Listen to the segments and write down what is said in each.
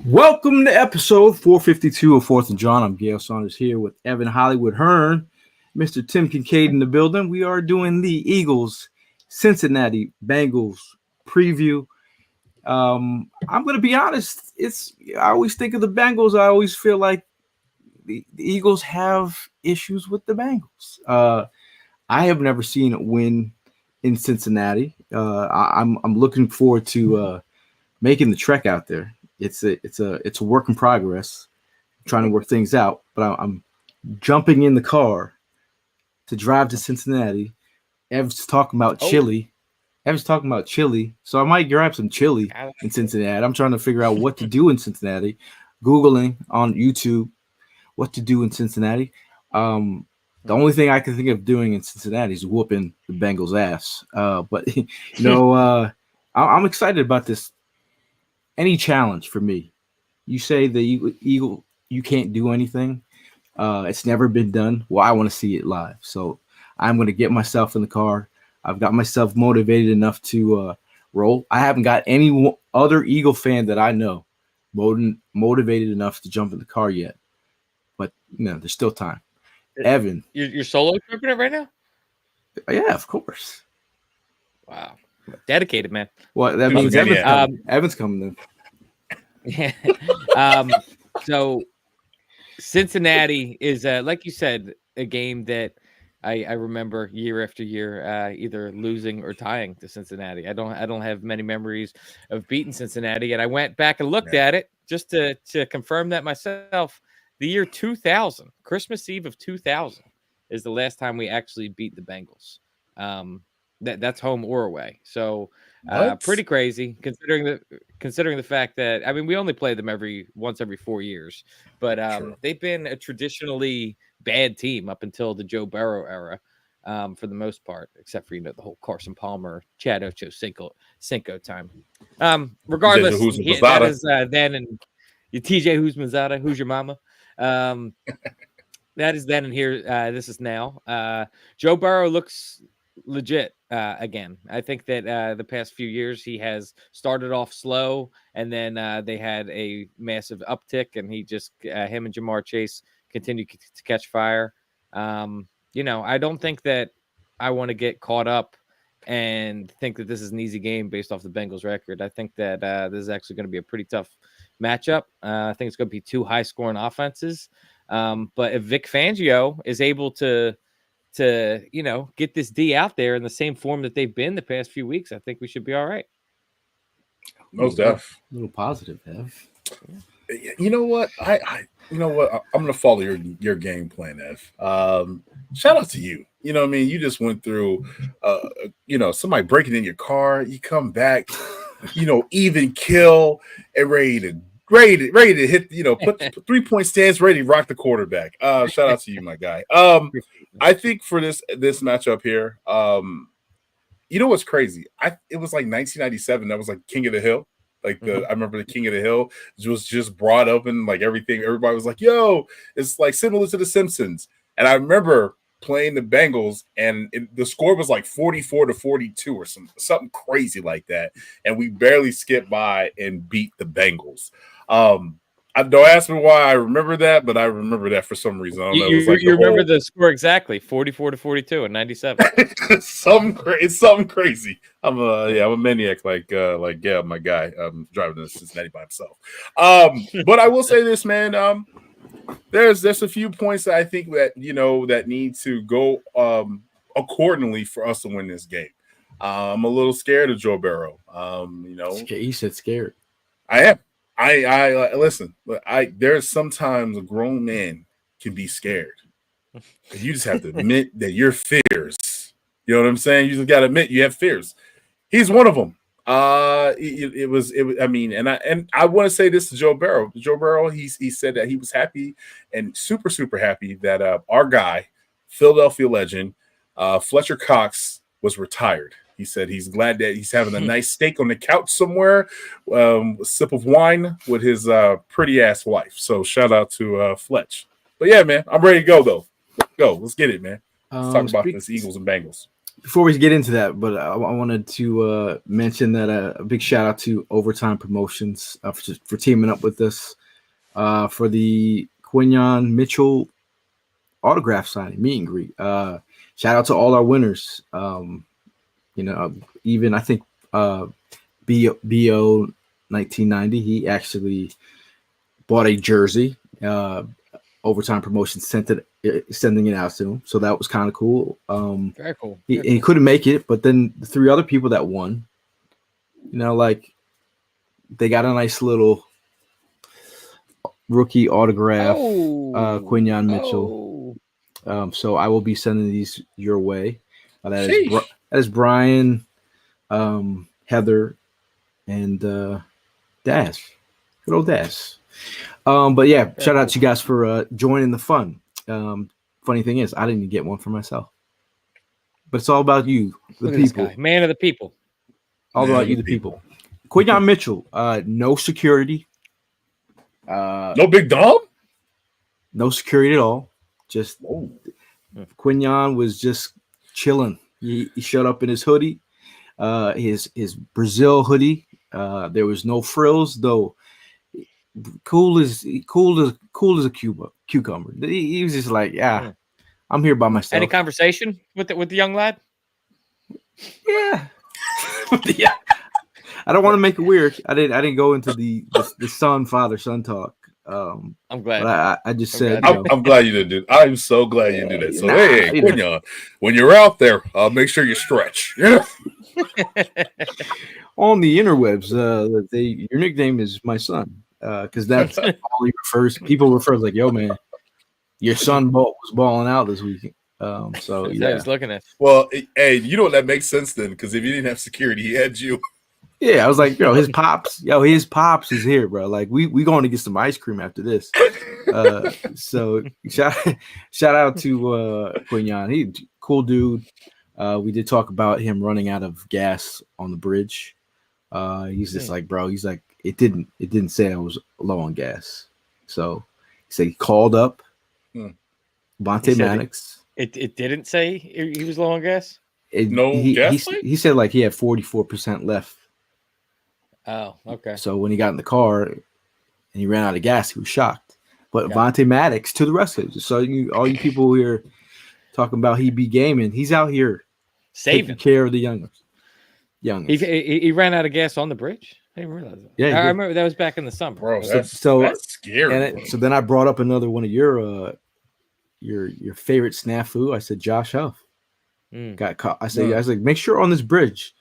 Welcome to episode 452 of Fourth and Jawn. I'm Gail Saunders here with Evan Hollywood Hearn, Mr. Tim Kincaid in the building. We are doing the Eagles Cincinnati Bengals preview. I'm going to be honest. I always think of the Bengals. I always feel like the Eagles have issues with the Bengals. I have never seen it win in Cincinnati. I'm looking forward to making the trek out there. It's a work in progress, trying to work things out. But I'm jumping in the car to drive to Cincinnati. Ev's talking about chili. So I might grab some chili in Cincinnati. I'm trying to figure out what to do in Cincinnati. Googling on YouTube what to do in Cincinnati. The only thing I can think of doing in Cincinnati is whooping the Bengals' ass. But I'm excited about this. Any challenge for me. You say the Eagle, you can't do anything. It's never been done. Well, I want to see it live. So I'm going to get myself in the car. I've got myself motivated enough to roll. I haven't got any other Eagle fan that I know motivated enough to jump in the car yet. But, there's still time. Evan. You're solo tripping it right now? Yeah, of course. Wow. Dedicated, man. Well, that means Evan's coming then. Yeah. So Cincinnati is, like you said, a game that I remember year after year, either losing or tying to Cincinnati. I don't have many memories of beating Cincinnati, and I went back and looked at it just to confirm that myself. The year 2000, Christmas Eve of 2000, is the last time we actually beat the Bengals. That's home or away. So pretty crazy considering the fact that we only play them once every 4 years, but they've been a traditionally bad team up until the Joe Burrow era, for the most part, except for the whole Carson Palmer, Chad Ochocinco time. Regardless, that is then, and your TJ Houshmandzadeh, who's your mama. That is then, and here this is now. Joe Burrow looks legit again. I think that the past few years he has started off slow, and then they had a massive uptick, and he just him and Jamar Chase continue to catch fire. I don't think that I want to get caught up and think that this is an easy game based off the Bengals record. I think that this is actually going to be a pretty tough matchup. I think it's going to be two high scoring offenses. But if Vic Fangio is able to get this D out there in the same form that they've been the past few weeks, I think we should be all right. Most def. A little positive, Ev. You know what? I'm going to follow your game plan, Ev. Shout out to you. You just went through, somebody breaking in your car. You come back, even kill and ready to hit, put 3-point stance, ready to rock the quarterback. Shout out to you, my guy. I think for this matchup here, what's crazy? It was like 1997. That was like King of the Hill. Like I remember the King of the Hill was just brought up and like everything. Everybody was like, "Yo, it's like similar to The Simpsons." And I remember playing the Bengals, and the score was like 44-42 or something crazy like that, and we barely skipped by and beat the Bengals. Don't ask me why I remember that, but I remember that for some reason. I don't know. You remember the score exactly, 44-42 in 97. It's something crazy. I'm a maniac like Gail, my guy. I'm driving to Cincinnati by himself. But I will say this, man. There's a few points that I think that that need to go accordingly for us to win this game. I'm a little scared of Joe Burrow. You said scared. I am. I listen. There's sometimes a grown man can be scared. You just have to admit that your fears. You know what I'm saying? You just got to admit you have fears. He's one of them. It was. I want to say this to Joe Burrow. Joe Burrow, he said that he was happy and super, super happy that our guy, Philadelphia legend, Fletcher Cox, was retired. He said he's glad that he's having a nice steak on the couch somewhere, a sip of wine with his pretty ass wife. So shout out to Fletch. But yeah, man, I'm ready to go though. Let's get it, man. Let's talk about this Eagles and Bengals. before we get into that, but I wanted to mention that a big shout out to Overtime Promotions for teaming up with us for the Quinyon Mitchell autograph signing meet and greet. Shout out to all our winners. Even I think BO 1990, he actually bought a jersey. Overtime Promotions sending it out to him, so that was kind of cool. Very cool. He couldn't make it, but then the three other people that won, like they got a nice little rookie autograph, Quinyon Mitchell. So I will be sending these your way. That is Brian, Heather, and Daz. Good old Daz. But yeah, shout out to you guys for joining the fun. Funny thing is, I didn't get one for myself, but it's all about you, the people, man of the people. All about you, the people. Quinyon Mitchell, no security, no big dog, no security at all. Just Quinyon was just chilling. He showed up in his hoodie, his Brazil hoodie. There was no frills though. Cool as a cucumber. He was just like, yeah, I'm here by myself. Any conversation with the young lad? Yeah. Yeah. I don't want to make it weird. I didn't go into the father-son talk. I'm glad. But I just said, I'm glad you didn't do it. I'm so glad you did that. So hey, Quinyon, when you're out there, make sure you stretch. On the interwebs, your nickname is my son. Because that's all he refers. People refer like, "Yo, man, your son was balling out this weekend." So yeah, I was looking at. Well, hey, that makes sense then, because if he didn't have security, he had you. Yeah, I was like, his pops is here, bro. Like, we going to get some ice cream after this. So shout out to Quinyon. He cool dude. We did talk about him running out of gas on the bridge. He's just like, bro. He's like, it didn't say I was low on gas. So he said he called up Vontae Maddox. It didn't say he was low on gas. He said like he had 44% left. Oh, okay. So when he got in the car and he ran out of gas, he was shocked. But Vontae Maddox to the rescue. So all you people here talking about he be gaming, he's out here taking care of the youngers. He ran out of gas on the bridge. I didn't realize that. Yeah, I remember that was back in the summer. Bro, that's scary. So then I brought up another one of your favorite snafu. I said Josh Huff got caught. I said, I was like, make sure on this bridge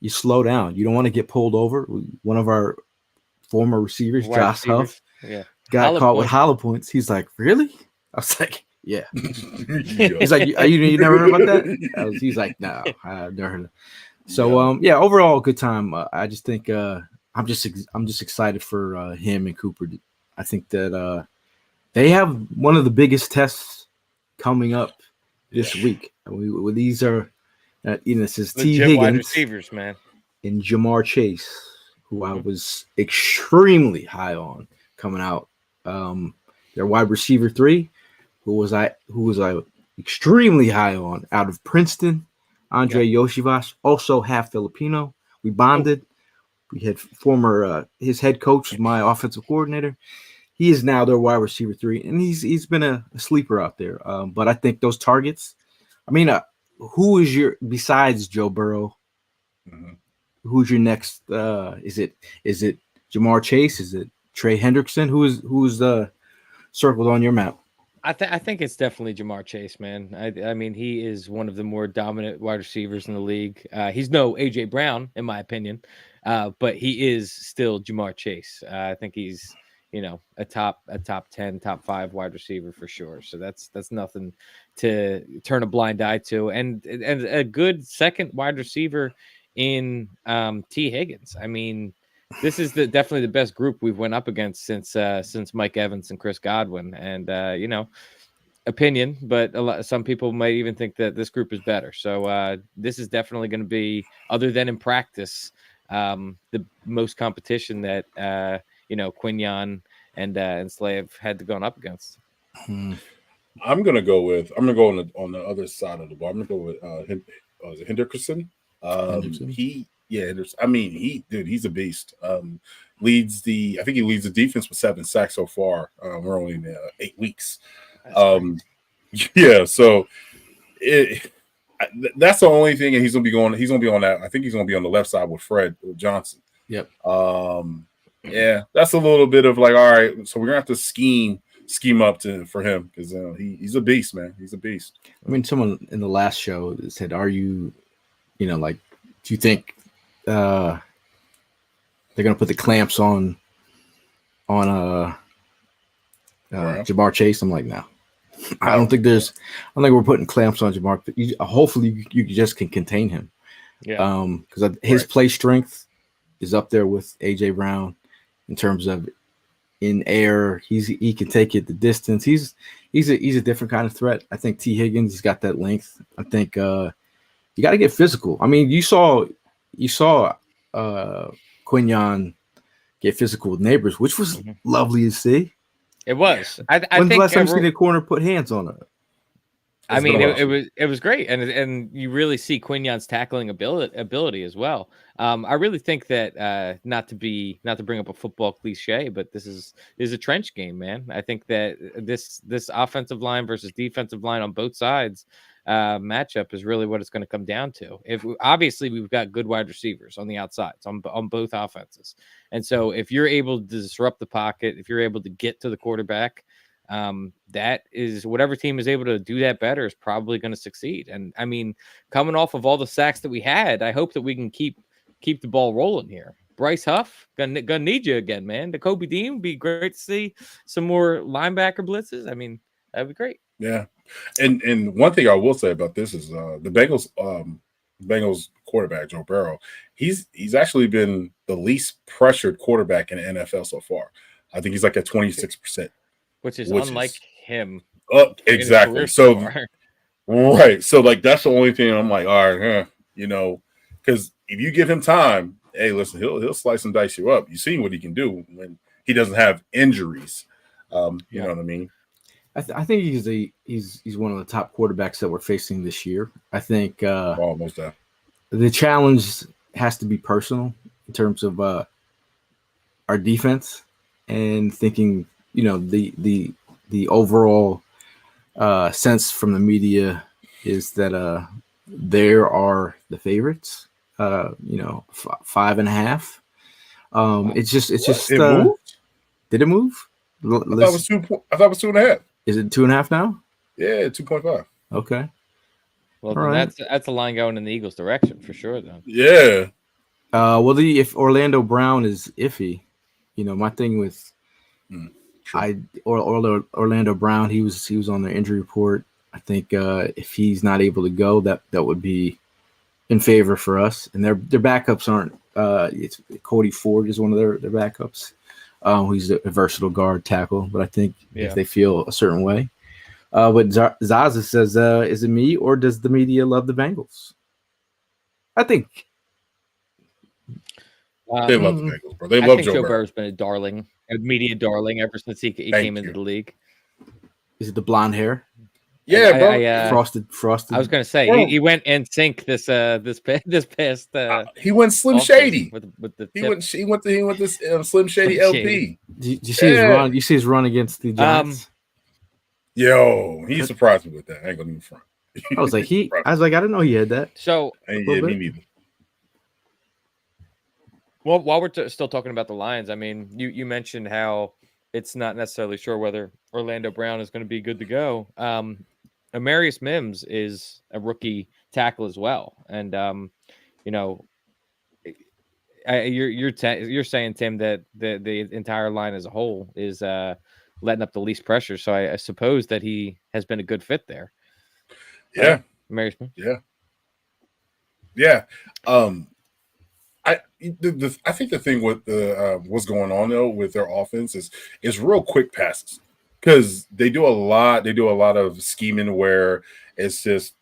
you slow down. You don't want to get pulled over. One of our former receivers, Josh Huff, got caught with hollow points. He's like, really? I was like, yeah. He's like, you never heard about that? He's like, no, I've never heard of it. So overall good time. I just think I'm just excited for him and Cooper. I think that they have one of the biggest tests coming up this week. These are this is T. Higgins wide receivers, man, and Jamar Chase, who I was extremely high on coming out. Their wide receiver 3, who was I extremely high on out of Princeton. Andre Yoshivas, also half Filipino. We bonded. We had his head coach was my offensive coordinator. He is now their wide receiver 3, and he's been a sleeper out there. But I think those targets. I mean, who is besides Joe Burrow? Mm-hmm. Who's your next? Is it Jamar Chase? Is it Trey Hendrickson? Who's circled on your map? I think it's definitely Jamar Chase, man. I mean, he is one of the more dominant wide receivers in the league. He's no AJ Brown, in my opinion, but he is still Jamar Chase. I think he's a top 10, top 5 wide receiver for sure. So that's nothing to turn a blind eye to, and a good second wide receiver in T. Higgins. I mean, this is definitely the best group we've went up against since Mike Evans and Chris Godwin. And opinion, but some people might even think that this group is better. So this is definitely going to be, other than in practice, the most competition that Quinyon and Slave had to go up against. I'm gonna go on the other side of the ball. I'm gonna go with was it Henderson? Henderson. He's a beast. Leads the defense with 7 sacks so far. We're only in 8 weeks. Yeah, so that's the only thing, and he's gonna be on that. I think he's gonna be on the left side with Fred Johnson. Yep. Yeah, that's a little bit of like, all right, so we're gonna have to scheme up for him because he's a beast, man. He's a beast. I mean, someone in the last show said, "Are you, like, do you think they're gonna put the clamps on Jamar Chase?" I'm like, no. I don't think we're putting clamps on Jamar. But hopefully, you just can contain him. Yeah. Because his play strength is up there with AJ Brown in terms of in air. He can take it the distance. He's a different kind of threat. I think T. Higgins has got that length. I think you got to get physical. I mean, you saw Quinyon get physical with Neighbors, which was lovely to see. It was. I When's think the last time you seen a corner put hands on it? I mean, it was great, and you really see Quinyon's tackling ability as well. I really think that not to bring up a football cliche, but this is a trench game, man. I think that this offensive line versus defensive line on both sides matchup is really what it's going to come down to. Obviously we've got good wide receivers on the outsides on both offenses, and so if you're able to disrupt the pocket, if you're able to get to the quarterback, that is whatever team is able to do that better is probably going to succeed. And I mean, coming off of all the sacks that we had, I hope that we can keep the ball rolling here. Bryce Huff, gonna need you again, man. The Kobe Dean would be great to see some more linebacker blitzes. I mean, that'd be great. Yeah, and one thing I will say about this is the Bengals quarterback Joe Burrow. He's actually been the least pressured quarterback in the NFL so far. I think he's like at 26%. Which is unlike him. Exactly. So, right. So, like, that's the only thing I'm like, all right, because if you give him time, hey, listen, he'll slice and dice you up. You see what he can do when he doesn't have injuries. You know what I mean? I think he's one of the top quarterbacks that we're facing this year. I think almost that. The challenge has to be personal in terms of our defense and thinking. The overall sense from the media is that they are the favorites. 5.5. It's just. It moved? Did it move? I thought it was 2.5. Is it 2.5 now? Yeah, 2.5. Okay. Well, then that's a line going in the Eagles' direction for sure, though. Yeah. If Orlando Brown is iffy, my thing with. Orlando Brown, he was on the injury report. I think if he's not able to go, that would be in favor for us. And their backups aren't. It's Cody Ford is one of their backups. He's a versatile guard tackle, but I think if they feel a certain way. But Zaza says, "Is it me or does the media love the Bengals?" I think they love the Bengals, bro. They love Joe Burrow. Burrow's been a media darling ever since he came into the league. Is it the blonde hair? Yeah, bro. Frosted. I was gonna say he went in sync this past. He went Slim Shady with the. He went this Slim Shady LP. Did you see his run? You see his run against the Giants? Yo, he surprised me with that. I ain't gonna even front. I was like, I didn't know he had that. So me neither. Well, while we're still talking about the Lions, I mean, you mentioned how it's not necessarily sure whether Orlando Brown is going to be good to go. Amarius Mims is a rookie tackle as well, and you're saying, Tim, that the entire line as a whole is letting up the least pressure. So I suppose that he has been a good fit there. Yeah, Amarius Mims. Yeah. I think the thing with what's going on though with their offense is real quick passes because they do a lot of scheming where it's just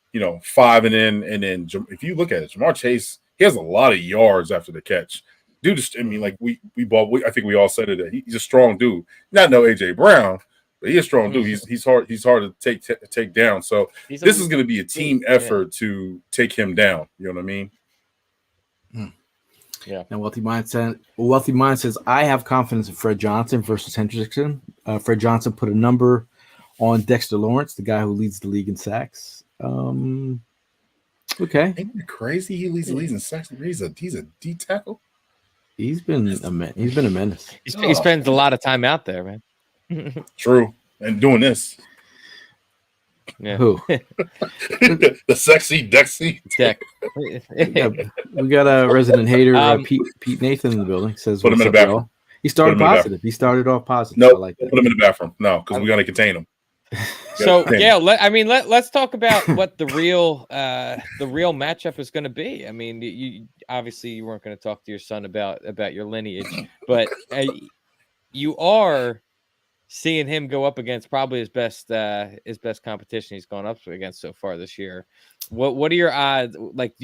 5 and then if you look at it, Jamar Chase, he has a lot of yards after the catch. Dude, I mean, like I think we all said it that he's a strong dude. Not no AJ Brown, But he's a strong dude. He's hard. He's hard to take down. So this is going to be a team effort to take him down. You know what I mean? Yeah. And Wealthy Mind says, I have confidence in Fred Johnson versus Hendrickson. Fred Johnson put a number on Dexter Lawrence, the guy who leads the league in sacks. Okay. Ain't it crazy? He leads the league in sacks. He's a D tackle. He's been a menace. He spends a lot of time out there, man. True. And doing this. Yeah. Who? the sexy Dexy. Deck. We got a resident hater, Pete Nathan in the building. Says, put him in the bathroom. He started positive. He started off positive. No, like put him in the bathroom. No, because we're gonna contain him. So yeah, let's talk about what the real matchup is going to be. I mean, you obviously you weren't going to talk to your son about your lineage, but you are seeing him go up against probably his best competition he's gone up against so far this year. What are your odds? Like,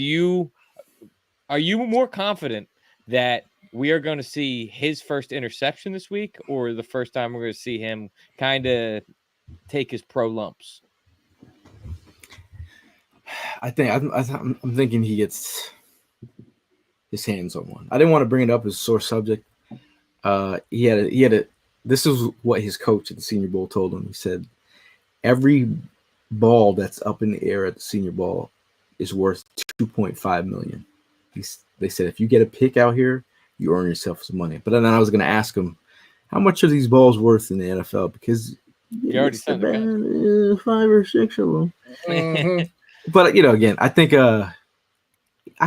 are you more confident that we are going to see his first interception this week, or the first time we're going to see him kind of take his pro lumps? I'm thinking he gets his hands on one. I didn't want to bring it up as a sore subject. He had a. This is what his coach at the Senior Bowl told him. He said, every ball that's up in the air at the Senior Bowl is worth $2.5 million. They said, if you get a pick out here, you earn yourself some money. But then I was going to ask him, how much are these balls worth in the NFL? Because you already said 5 or 6 of them. Mm-hmm. But again, I think I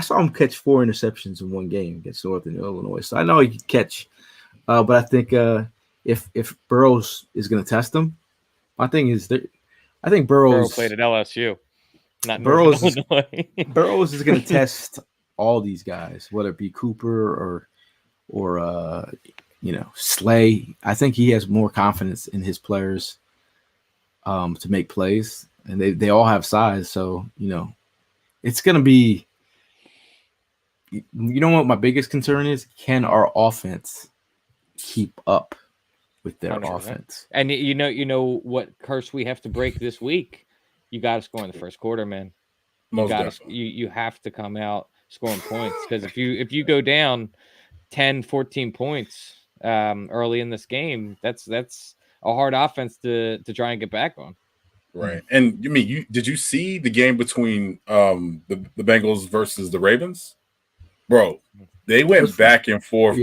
saw him catch 4 interceptions in one game against Northern Illinois, so I know he could catch. But I think if Burrows is going to test him, my thing is that I think Burrow played at LSU, not Burrows. Illinois. Burrows is going to test all these guys, whether it be Cooper or Slay. I think he has more confidence in his players to make plays, and they all have size. So it's going to be. You know what my biggest concern is? Can our offense keep up with their 100%. offense? And you know what curse we have to break this week? You got to score in the first quarter, man. You have to come out scoring points, because if you go down 10, 14 points early in this game, that's a hard offense to try and get back on. Right. And did you see the game between the Bengals versus the Ravens? Bro, they went back and forth.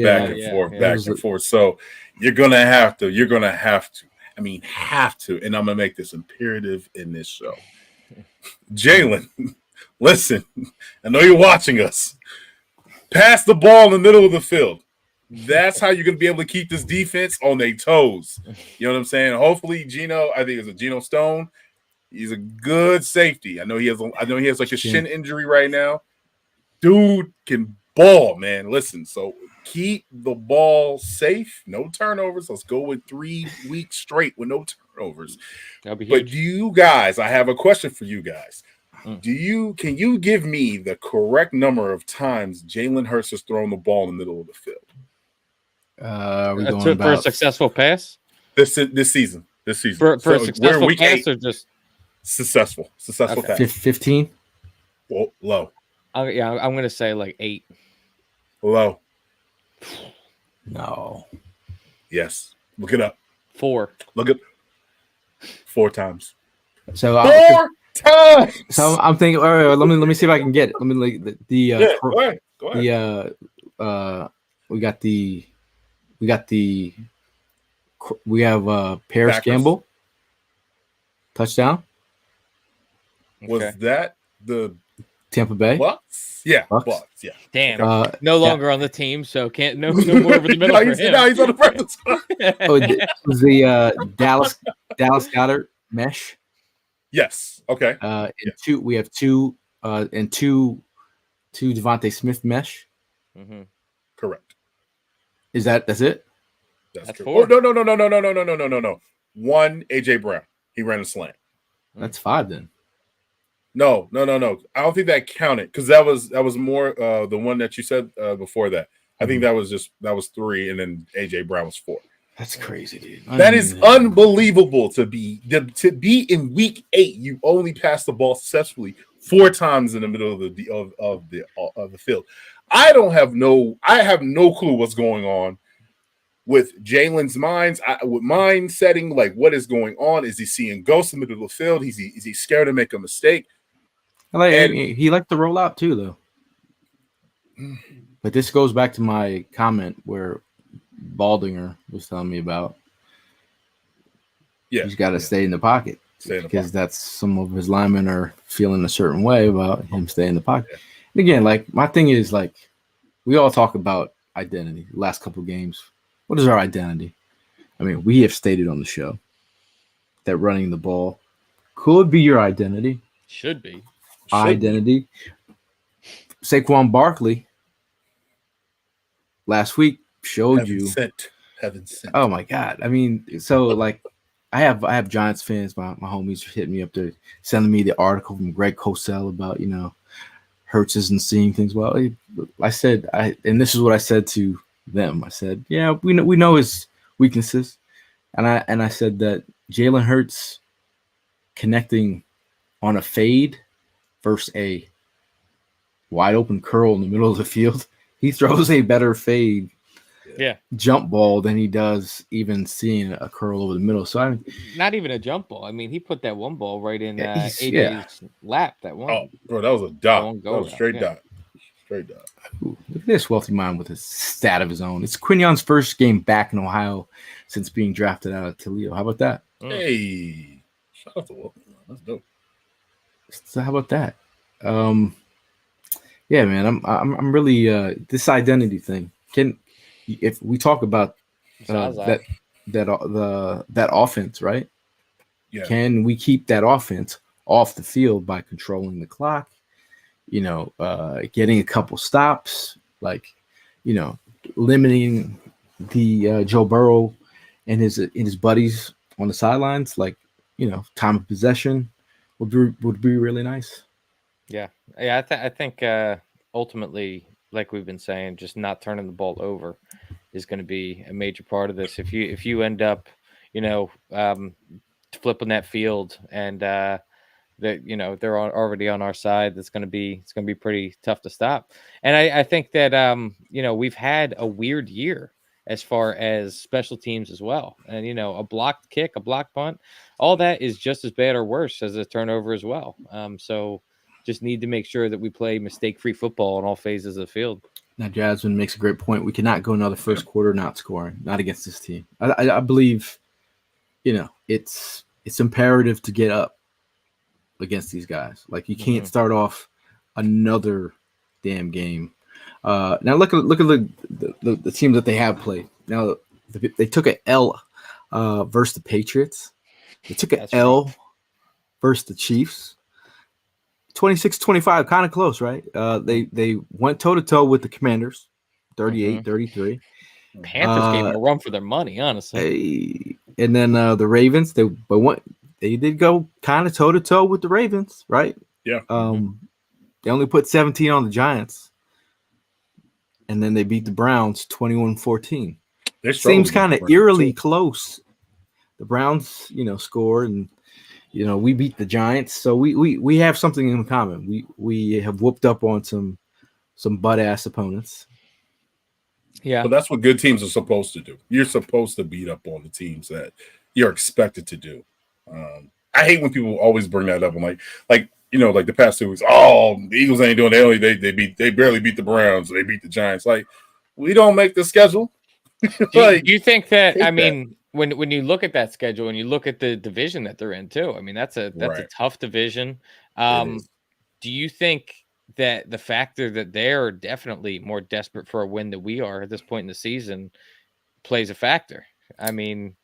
So you're gonna have to. I mean, have to. And I'm gonna make this imperative in this show. Jalen, listen. I know you're watching us. Pass the ball in the middle of the field. That's how you're gonna be able to keep this defense on their toes. You know what I'm saying? Hopefully, Geno. I think it's a Geno Stone. He's a good safety. I know he has like a shin injury right now. Dude can ball, man. Listen, so keep the ball safe. No turnovers. Let's go with 3 weeks straight with no turnovers. That'll be but huge. do you guys, I have a question for you guys. Can you give me the correct number of times Jalen Hurts has thrown the ball in the middle of the field? For a successful pass? This season. For a successful pass, or just successful pass? 15? Well, low. I'm going to say like 8. Low. No. Yes. Look it up. 4. Look at 4 times. So 4 times. So I'm thinking. All right, let me see if I can get it. Let me Go ahead. We have Paris Packers. Campbell touchdown. Was that the Tampa Bay? Bucks? Yeah, Bucks. Yeah. Damn. No longer on the team, so can't no more over the middle for him. No, he's on the practice squad. It was the Dallas Goddard mesh. Yes. Okay. We have two Devontae Smith mesh. Mm-hmm. Correct. That's it? That's 4.4. Oh, no. 1 AJ Brown. He ran a slant. That's 5 then. No. I don't think that counted, because that was more the one that you said before that. I think that was 3, and then AJ Brown was 4. That's crazy, dude. That is unbelievable to be in week 8. You only passed the ball successfully 4 times in the middle of the field. I have no clue what's going on with Jalen's mind setting. Like, what is going on? Is he seeing ghosts in the middle of the field? Is he scared to make a mistake? He liked to roll out too, though. But this goes back to my comment where Baldinger was telling me about. Yeah, he's got to stay in the pocket because that's some of his linemen are feeling a certain way about him staying in the pocket. Yeah. And again, like my thing is like we all talk about identity. The last couple of games, what is our identity? I mean, we have stated on the show that running the ball could be your identity. Should be. Identity. Saquon Barkley last week showed Heaven sent. Oh my God. I mean, so like I have Giants fans, my homies hitting me up there, sending me the article from Greg Cosell about, Hurts isn't seeing things well. I said, and this is what I said to them. I said, yeah, we know his weaknesses. And I said that Jalen Hurts connecting on a fade versus a wide open curl in the middle of the field, he throws a better fade jump ball than he does even seeing a curl over the middle. So not even a jump ball. I mean, he put that one ball right in AJ's lap. That one. Oh, bro, that was a dot. That was straight dot. Straight dot. Ooh, look at this wealthy mind with a stat of his own. It's Quignon's first game back in Ohio since being drafted out of Toledo. How about that? Hey, shout out to Wealthy. That's dope. So how about that? Yeah, man, I'm really this identity thing. If we talk about that offense, right? Yeah. Can we keep that offense off the field by controlling the clock? Getting a couple stops, like, limiting the Joe Burrow and his buddies on the sidelines, like, time of possession would be really nice. Yeah. I think ultimately, like we've been saying, just not turning the ball over is going to be a major part of this. If you end up, flipping that field and that they're already on our side, it's going to be pretty tough to stop. And I think that we've had a weird year as far as special teams as well. And a blocked kick, a blocked punt, all that is just as bad or worse as a turnover as well. So just need to make sure that we play mistake-free football on all phases of the field. Now, Jasmine makes a great point. We cannot go another first quarter not scoring, not against this team. I believe, it's imperative to get up against these guys. Like, you can't start off another damn game. Now look at the teams that they have played. Now they took an L versus the Patriots. They took an L versus the Chiefs. 26-25, kind of close, right? They went toe-to-toe with the Commanders, 38-33. Panthers gave them a run for their money, honestly. And then the Ravens, they did go kind of toe-to-toe with the Ravens, right? Yeah. They only put 17 on the Giants. And then they beat the Browns 21-14. Seems kind of eerily close. The Browns, scored, and we beat the Giants, so we have something in common. We have whooped up on some butt ass opponents. Yeah, but that's what good teams are supposed to do. You're supposed to beat up on the teams that you're expected to do. I hate when people always bring that up. I'm like the past 2 weeks. Oh, the Eagles ain't doing it. They barely beat the Browns. They beat the Giants. Like, we don't make the schedule. Do you think that? I mean, when you look at that schedule and you look at the division that they're in too, I mean, that's a tough division. Do you think that the factor that they're definitely more desperate for a win than we are at this point in the season plays a factor? I mean,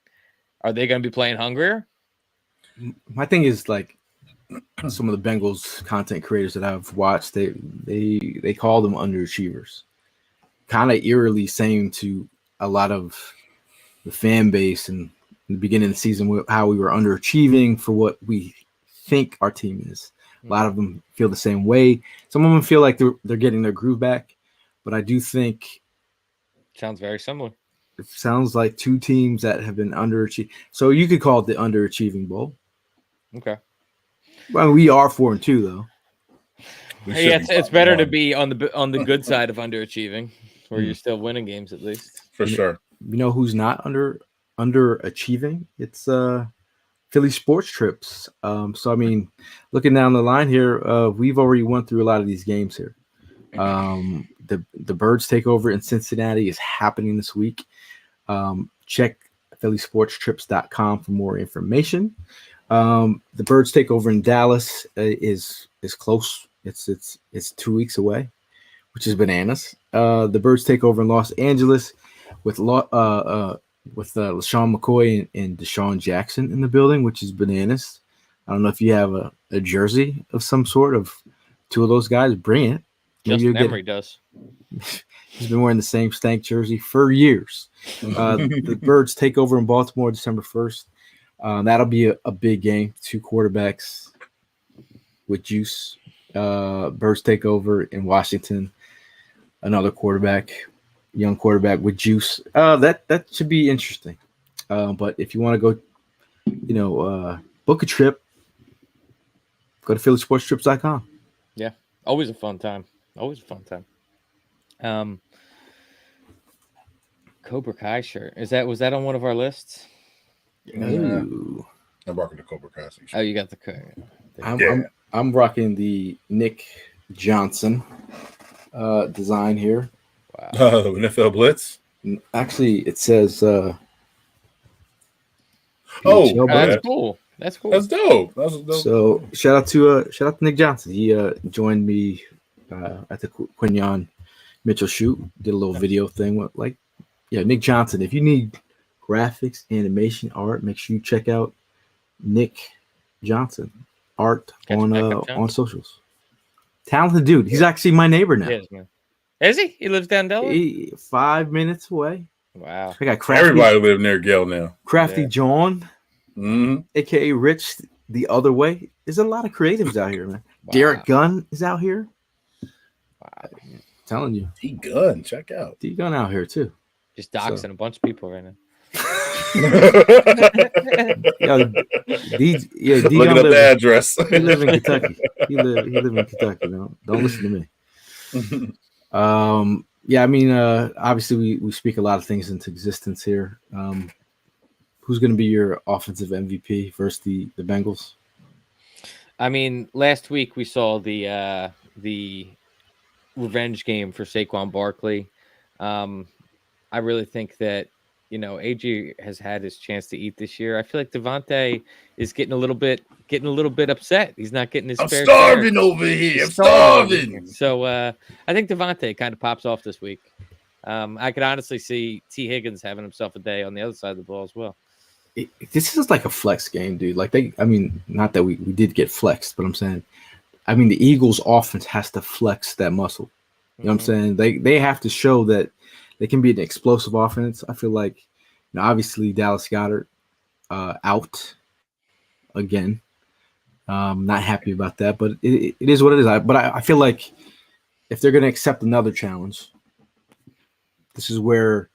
are they going to be playing hungrier? My thing is, like, some of the Bengals content creators that I've watched, they call them underachievers. Kind of eerily same to a lot of the fan base and in the beginning of the season, how we were underachieving for what we think our team is. A lot of them feel the same way. Some of them feel like they're getting their groove back, but I do think sounds very similar. it sounds like two teams that have been underachieving. So you could call it the underachieving bowl. Okay. Well, we are 4-2 though. We Yeah, should be it's better to 5-1, be on the good side of underachieving, where you're still winning games at least. for sure. You know who's not underachieving? It's Philly Sports Trips. So I mean, looking down the line here, we've already went through a lot of these games here. The Birds takeover in Cincinnati is happening this week. Check phillysportstrips.com for more information. The Birds takeover in Dallas is close. It's 2 weeks away, which is bananas. The Birds takeover in Los Angeles with LaShawn McCoy and Deshaun Jackson in the building, which is bananas. I don't know if you have a jersey of some sort of two of those guys. Bring it. Justin Emery does. He's been wearing the same stank jersey for years. The Birds take over in Baltimore December 1st. That'll be a big game. Two quarterbacks with juice. Birds take over in Washington. Another quarterback, young quarterback with juice. That should be interesting. But if you want to go, book a trip, go to phillysportstrips.com. Yeah, always a fun time. Always a fun time. Cobra Kai shirt. Was that on one of our lists? Ooh. I'm rocking the Cobra Kai. Oh, you got I'm rocking the Nick Johnson design here. Wow. The NFL Blitz. Actually, it says. Oh, that's cool. That's cool. That's dope. That's dope. So shout out to Nick Johnson. He joined me at the Quinyon Mitchell shoot. Did a little video thing with Nick Johnson. If you need graphics, animation, art, make sure you check out Nick Johnson art on socials. Talented dude. He's actually my neighbor now. Yes, man. Is he? He lives down Delaware? 5 minutes away. Wow. I got Crafty. Everybody live near Gale now. Crafty Jawn, aka Rich the other way. There's a lot of creatives out here, man. Wow. Derek Gunn is out here. Wow. I'm telling you. D Gunn, check out. D Gunn out here too. Just doxing a bunch of people right now. Looking up the address. He live in Kentucky. He live in Kentucky. No, don't listen to me. Obviously we speak a lot of things into existence here. Who's going to be your offensive MVP versus the Bengals? I mean, last week we saw the revenge game for Saquon Barkley. I really think that AJ has had his chance to eat this year. I feel like Devontae is getting a little bit upset. He's not getting his fair share. I'm starving over here. I'm starving. So I think Devontae kind of pops off this week. I could honestly see T. Higgins having himself a day on the other side of the ball as well. This is like a flex game, dude. Not that we did get flexed, but I'm saying, the Eagles offense has to flex that muscle. You know what I'm saying? They have to show that they can be an explosive offense. I feel like, obviously Dallas Goedert out again. Not happy about that, but it is what it is. But I feel like if they're going to accept another challenge, this is where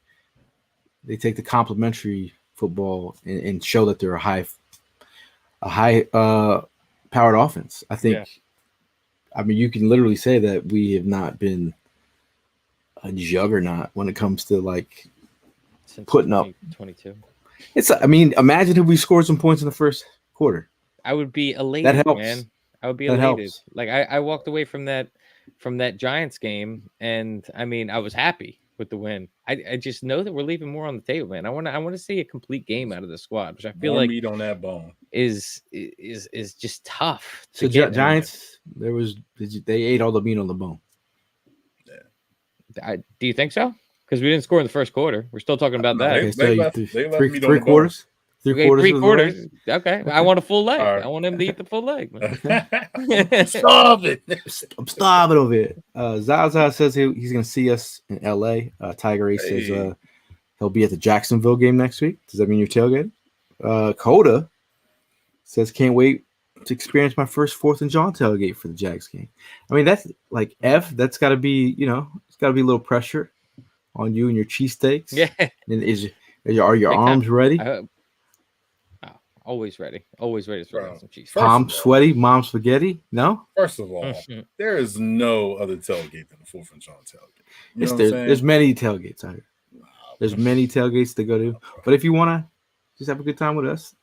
they take the complementary football and show that they're a high powered offense. I think. Yeah. You can literally say that we have not been a juggernaut when it comes to since putting up 22. Imagine if we scored some points in the first quarter. I would be elated, that helps. Man. I would be that elated. Helps. I walked away from that Giants game, and I was happy with the win. I just know that we're leaving more on the table, man. I want to see a complete game out of the squad, which I feel more like meat on that bone is just tough. So Giants, they ate all the meat on the bone. Do you think so? Because we didn't score in the first quarter. We're still talking about that. They left three quarters. Three quarters. Okay. I want a full leg. Right. I want him to eat the full leg. I'm starving over it. Zaza says he's going to see us in LA. Tiger Ace says he'll be at the Jacksonville game next week. Does that mean you're tailgating? Coda says can't wait to experience my first 4th and Jawn tailgate for the Jags game. That's like that's got to be, it's got to be a little pressure on you and your cheesesteaks. Yeah. And are your Big time. arms ready? Always ready. Always ready to throw Bro, down some cheese. Palm sweaty, mom spaghetti? No? First of all, there is no other tailgate than the 4th and Jawn tailgate. You know what I'm saying? There's many tailgates out here. There's many tailgates to go to. But if you want to just have a good time with us,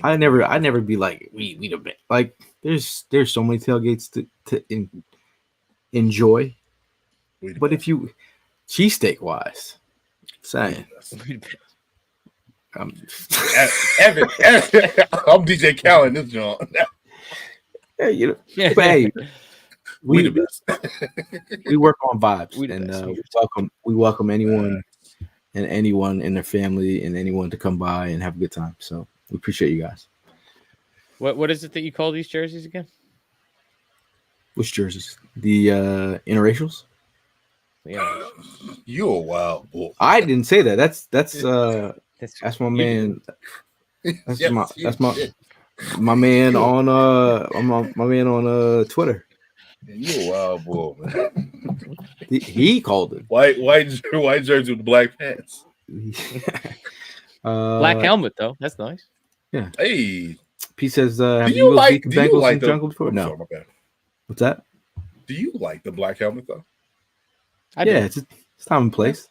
I'd never be like, we the best. Like, there's so many tailgates to enjoy. But if you, cheesesteak wise, saying. Evan, I'm DJ Khaled in this joint. Hey, you know, but hey, we the best. We work on vibes, and we welcome anyone and anyone in their family and anyone to come by and have a good time. So we appreciate you guys. What is it that you call these jerseys again? Which jerseys? The interracials? Yeah. You a wild boy. I didn't say that. That's my man. That's my man on my man on Twitter. You a wild boy, man. He called it white jersey with black pants. Black helmet though. That's nice. Yeah. Hey, P says, have you like the Bengals in the jungle before? No. Sorry, my bad. What's that? Do you like the black helmet though? It's time and place.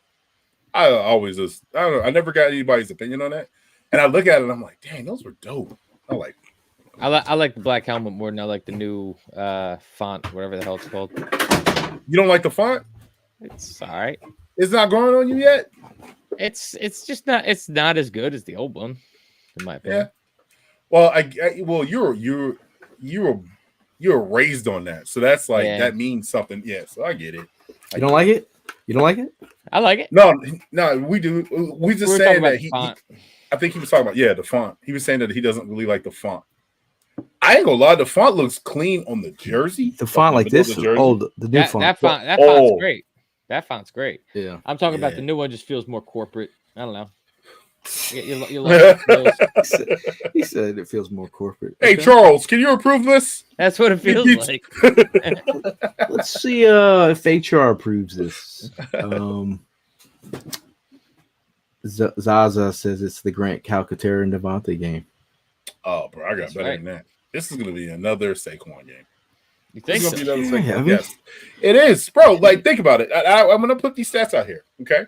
I always just I don't know. I never got anybody's opinion on that, and I look at it and I'm like, dang, those were dope. I like the black helmet more than I like the new font, whatever the hell it's called. You don't like the font? It's all right. It's not growing on you yet. It's just not. It's not as good as the old one, in my opinion. Yeah. Well, you're raised on that, so that's like that means something. Yeah, so I get it. You don't like it? You don't like it? I like it. No, we do. We just saying that he I think he was talking about the font. He was saying that he doesn't really like the font. I ain't gonna lie, the font looks clean on the jersey. The font like this? The new font. That font's great. That font's great. Yeah. I'm talking about the new one. Just feels more corporate. I don't know. You like he said it feels more corporate. Hey, okay. Charles, can you approve this? That's what it feels like. Let's see if HR approves this. Zaza says it's the Grant Calcaterra and Devontae game. Oh, bro, I got better than that. This is going to be another Saquon game. You think so? Yes, it is, bro. Like, think about it. I'm going to put these stats out here, okay?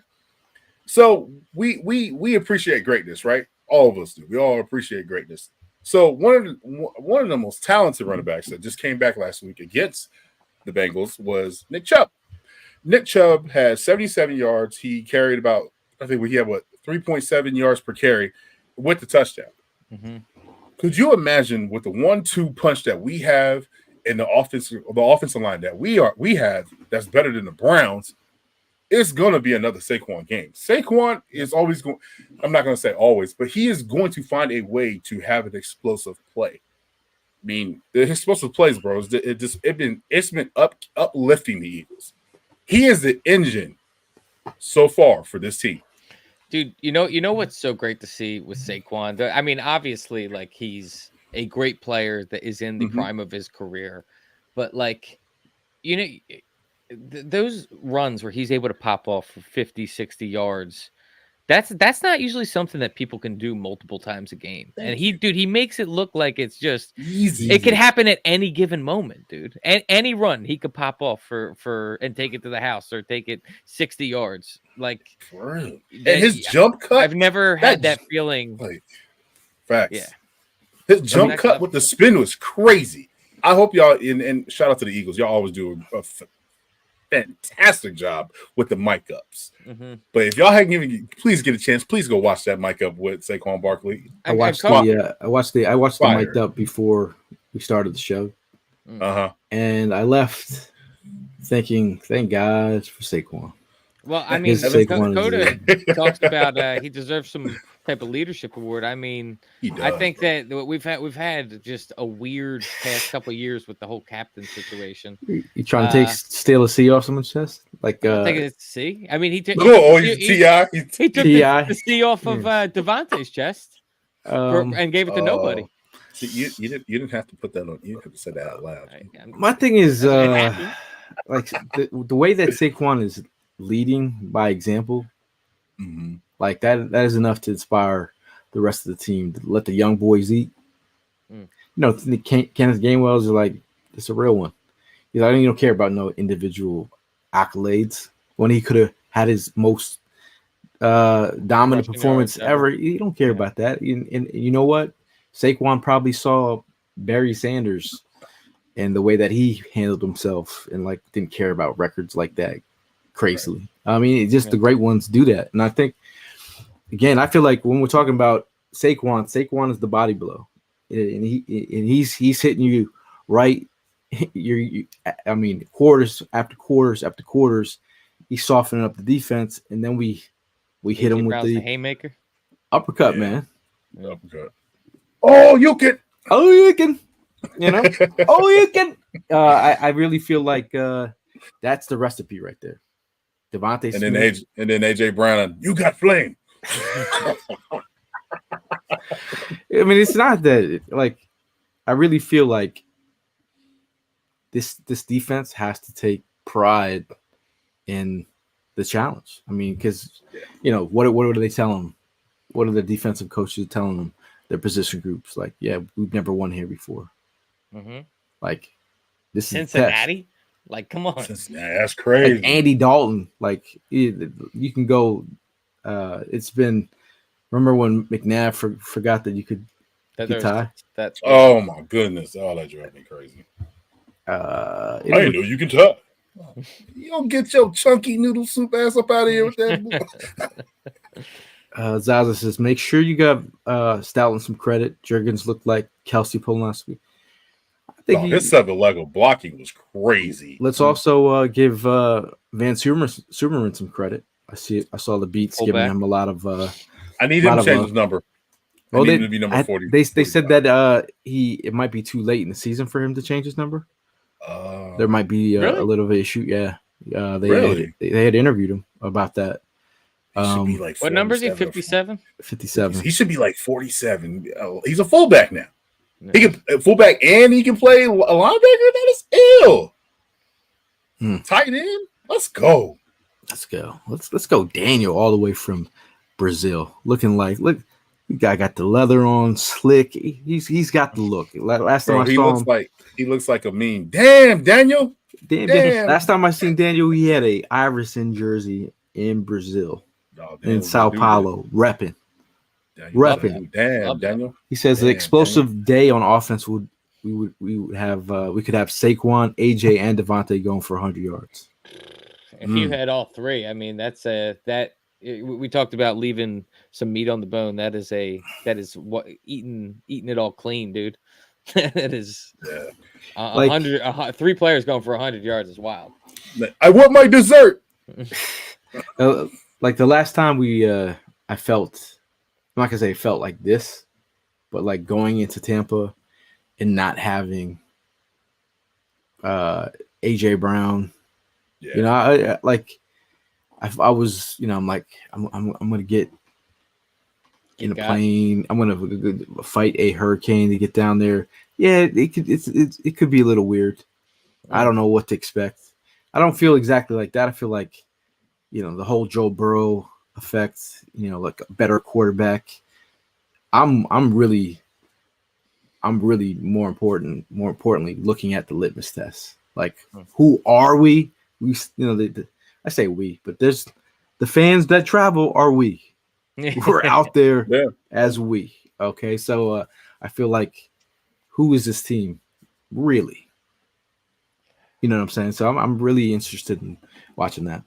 So we appreciate greatness, right? All of us do. We all appreciate greatness. So one of the most talented running backs that just came back last week against the Bengals was Nick Chubb. Nick Chubb had 77 yards. He carried about, I think he had 3.7 yards per carry with the touchdown. Mm-hmm. Could you imagine with the 1-2 punch that we have in the offensive line that we have that's better than the Browns? It's going to be another Saquon game. Saquon is always going. I'm not going to say always, but he is going to find a way to have an explosive play. I mean, the explosive plays, bro. It's been uplifting the Eagles. He is the engine so far for this team. Dude, you know what's so great to see with Saquon? I mean, obviously, like, he's a great player that is in the prime of his career, but like, those runs where he's able to pop off for 50, 60 yards, that's not usually something that people can do multiple times a game. And he makes it look like it's just easy. It could happen at any given moment, dude. And any run he could pop off for and take it to the house or take it 60 yards. Like, and his jump cut. I've never had that feeling. Like, facts. Yeah. His jump cut with the spin was crazy. I hope y'all and shout out to the Eagles. Y'all always do a fantastic job with the mic ups. Mm-hmm. But if y'all hadn't please get a chance. Please go watch that mic up with Saquon Barkley. I watched the mic up before we started the show. And I left thinking, thank God for Saquon. Well, I mean, Coda talks about he deserves some type of leadership award. I mean, I think that we've had just a weird past couple of years with the whole captain situation. You trying to steal a C off someone's chest? Like, I think it's C. I mean, he took T.I. He took the C off of Devontae's chest and gave it to nobody. See, you didn't have to put that on. You didn't have to say that out loud. My thing is, like the way that Saquon leading by example, Mm-hmm. like that is enough to inspire the rest of the team to let the young boys eat. Mm. Kenneth Gainwell is like it's a real one. I don't care about no individual accolades when he could have had his most dominant Rushing yards performance ever. You don't care Yeah. about that. And you know what? Saquon probably saw Barry Sanders and the way that he handled himself and like didn't care about records like that crazily. Right. I mean, just the great ones do that. And I think, again, I feel like when we're talking about Saquon is the body blow. And he's hitting you right. I mean, quarters after quarters after quarters, he's softening up the defense, and then we hit him with the haymaker uppercut, man. Yeah. Uppercut. Oh, you can. Oh, you can. You know. Oh, you can. I really feel like that's the recipe right there. Devontae Smith. And then AJ Brown. You got flame. I mean, it's not that. Like, I really feel like this defense has to take pride in the challenge. I mean, because what are they telling them? What are the defensive coaches telling them? Their position groups, like, yeah, we've never won here before. Mm-hmm. Like, this is Cincinnati. Like, come on, that's crazy. Like Andy Dalton, like you can go. It's been. Remember when McNabb forgot that you could tie? That's oh my goodness! Oh, that drove me crazy. I didn't know you can tie. You don't get your chunky noodle soup ass up out of here with that. Zaza says, make sure you got Stoutland some credit. Jurgens looked like Kelsey pulling last week. I think his 7-leg blocking was crazy. Let's also give Van Sumerman some credit. I saw the beats giving him a lot of. I need him to change his number. Well, need him to be number 40. They said that it might be too late in the season for him to change his number. There might be a little bit of issue. Yeah, they had interviewed him about that. He should be like what number is he? 57? 57. He should be like 47. He's a fullback now. No. He can fullback and he can play a linebacker. That is ill. Tight end. Let's go. Let's go. Daniel all the way from Brazil, looking like the guy got the leather on, slick. He's got the look. Last time I saw him, he looks like a meme. Damn, Daniel. Damn. Last time I seen Daniel, he had a Iverson jersey in Brazil. In Sao Paulo, repping. Damn, Daniel. He says the explosive day on offense we could have Saquon, AJ, and Devontae going for 100 yards. If you had all three, I mean, that's we talked about leaving some meat on the bone. That is what eating it all clean, dude. That is 100. 3 players going for 100 yards is wild. I want my dessert. Like the last time I felt, I'm not gonna say it felt like this, but like going into Tampa and not having AJ Brown, I was, I'm like, I'm gonna get in a plane. I'm gonna fight a hurricane to get down there. Yeah, it could be a little weird. I don't know what to expect. I don't feel exactly like that. I feel like, the whole Joe Burrow effect, like a better quarterback. I'm really more importantly looking at the litmus test. Like, who are we? I say we, but there's the fans that travel are we. We're out there as we. Okay, so I feel like, who is this team really? You know what I'm saying? So I'm really interested in watching that.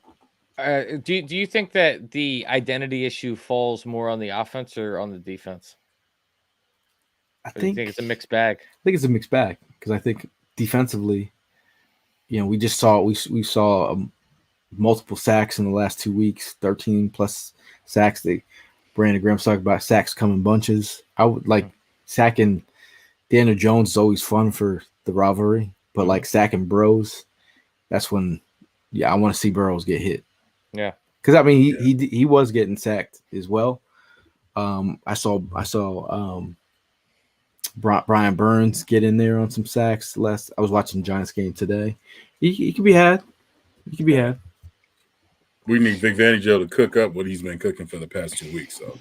Do you think that the identity issue falls more on the offense or on the defense? I think it's a mixed bag. I think it's a mixed bag because I think defensively, we just saw multiple sacks in the last 2 weeks, 13 plus sacks. Brandon Graham's talking about sacks come in bunches. I would like sacking Daniel Jones is always fun for the rivalry, but like sacking Burrows, that's when I want to see Burrows get hit. Yeah, because I mean he was getting sacked as well. I saw Brian Burns get in there on some sacks. I was watching the Giants game today. He could be had. He could be had. we need Vic Fangio to cook up what he's been cooking for the past 2 weeks. So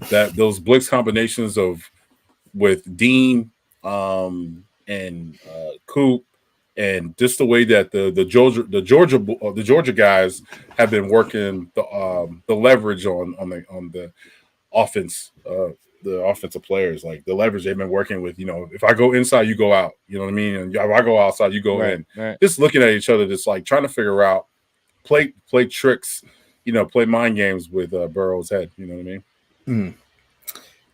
that those blitz combinations with Dean and Coop, and just the way that the Georgia guys have been working the leverage on the offense, the offensive players, like the leverage they've been working with. If I go inside, you go out. You know what I mean? And if I go outside, you go in. Right. Just looking at each other, just like trying to figure out, play tricks, play mind games with Burrow's head. You know what I mean?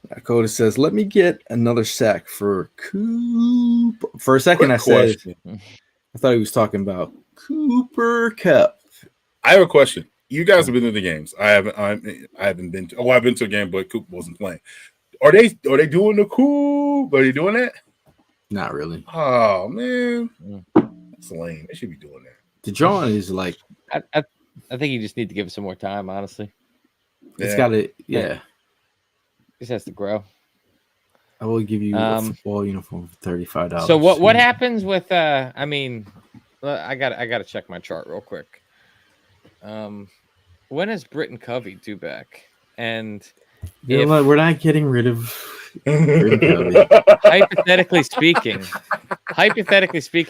Dakota says, "Let me get another sack for Coop." For a second, I thought he was talking about Cooper Kupp. I have a question. You guys have been to the games. I haven't been to. I've been to a game, but Coop wasn't playing. Are they doing the Coop? Are they doing that? Not really. Oh man, that's lame. They should be doing that. The Jawn is like. I think you just need to give it some more time. Honestly, it's got to. Yeah. This has to grow. I will give you a football uniform for $35. So what happens with I mean, I got to check my chart real quick. When is Britton Covey due back? And we're not getting rid of Britton Covey. hypothetically speaking,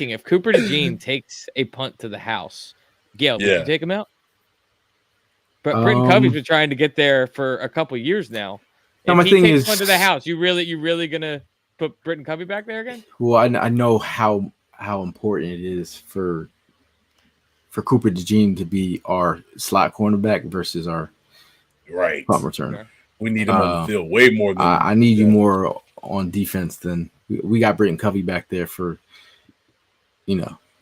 if Cooper DeJean takes a punt to the house, Gail, would you take him out? But Britton Covey's been trying to get there for a couple years now. No, if my he thing takes is, one to the house, you really gonna put Britton Covey back there again? Well, I know how important it is for Cooper DeJean to be our slot cornerback versus our punt returner. We need him on the field way more than I need you more on defense than we got Britton Covey back there for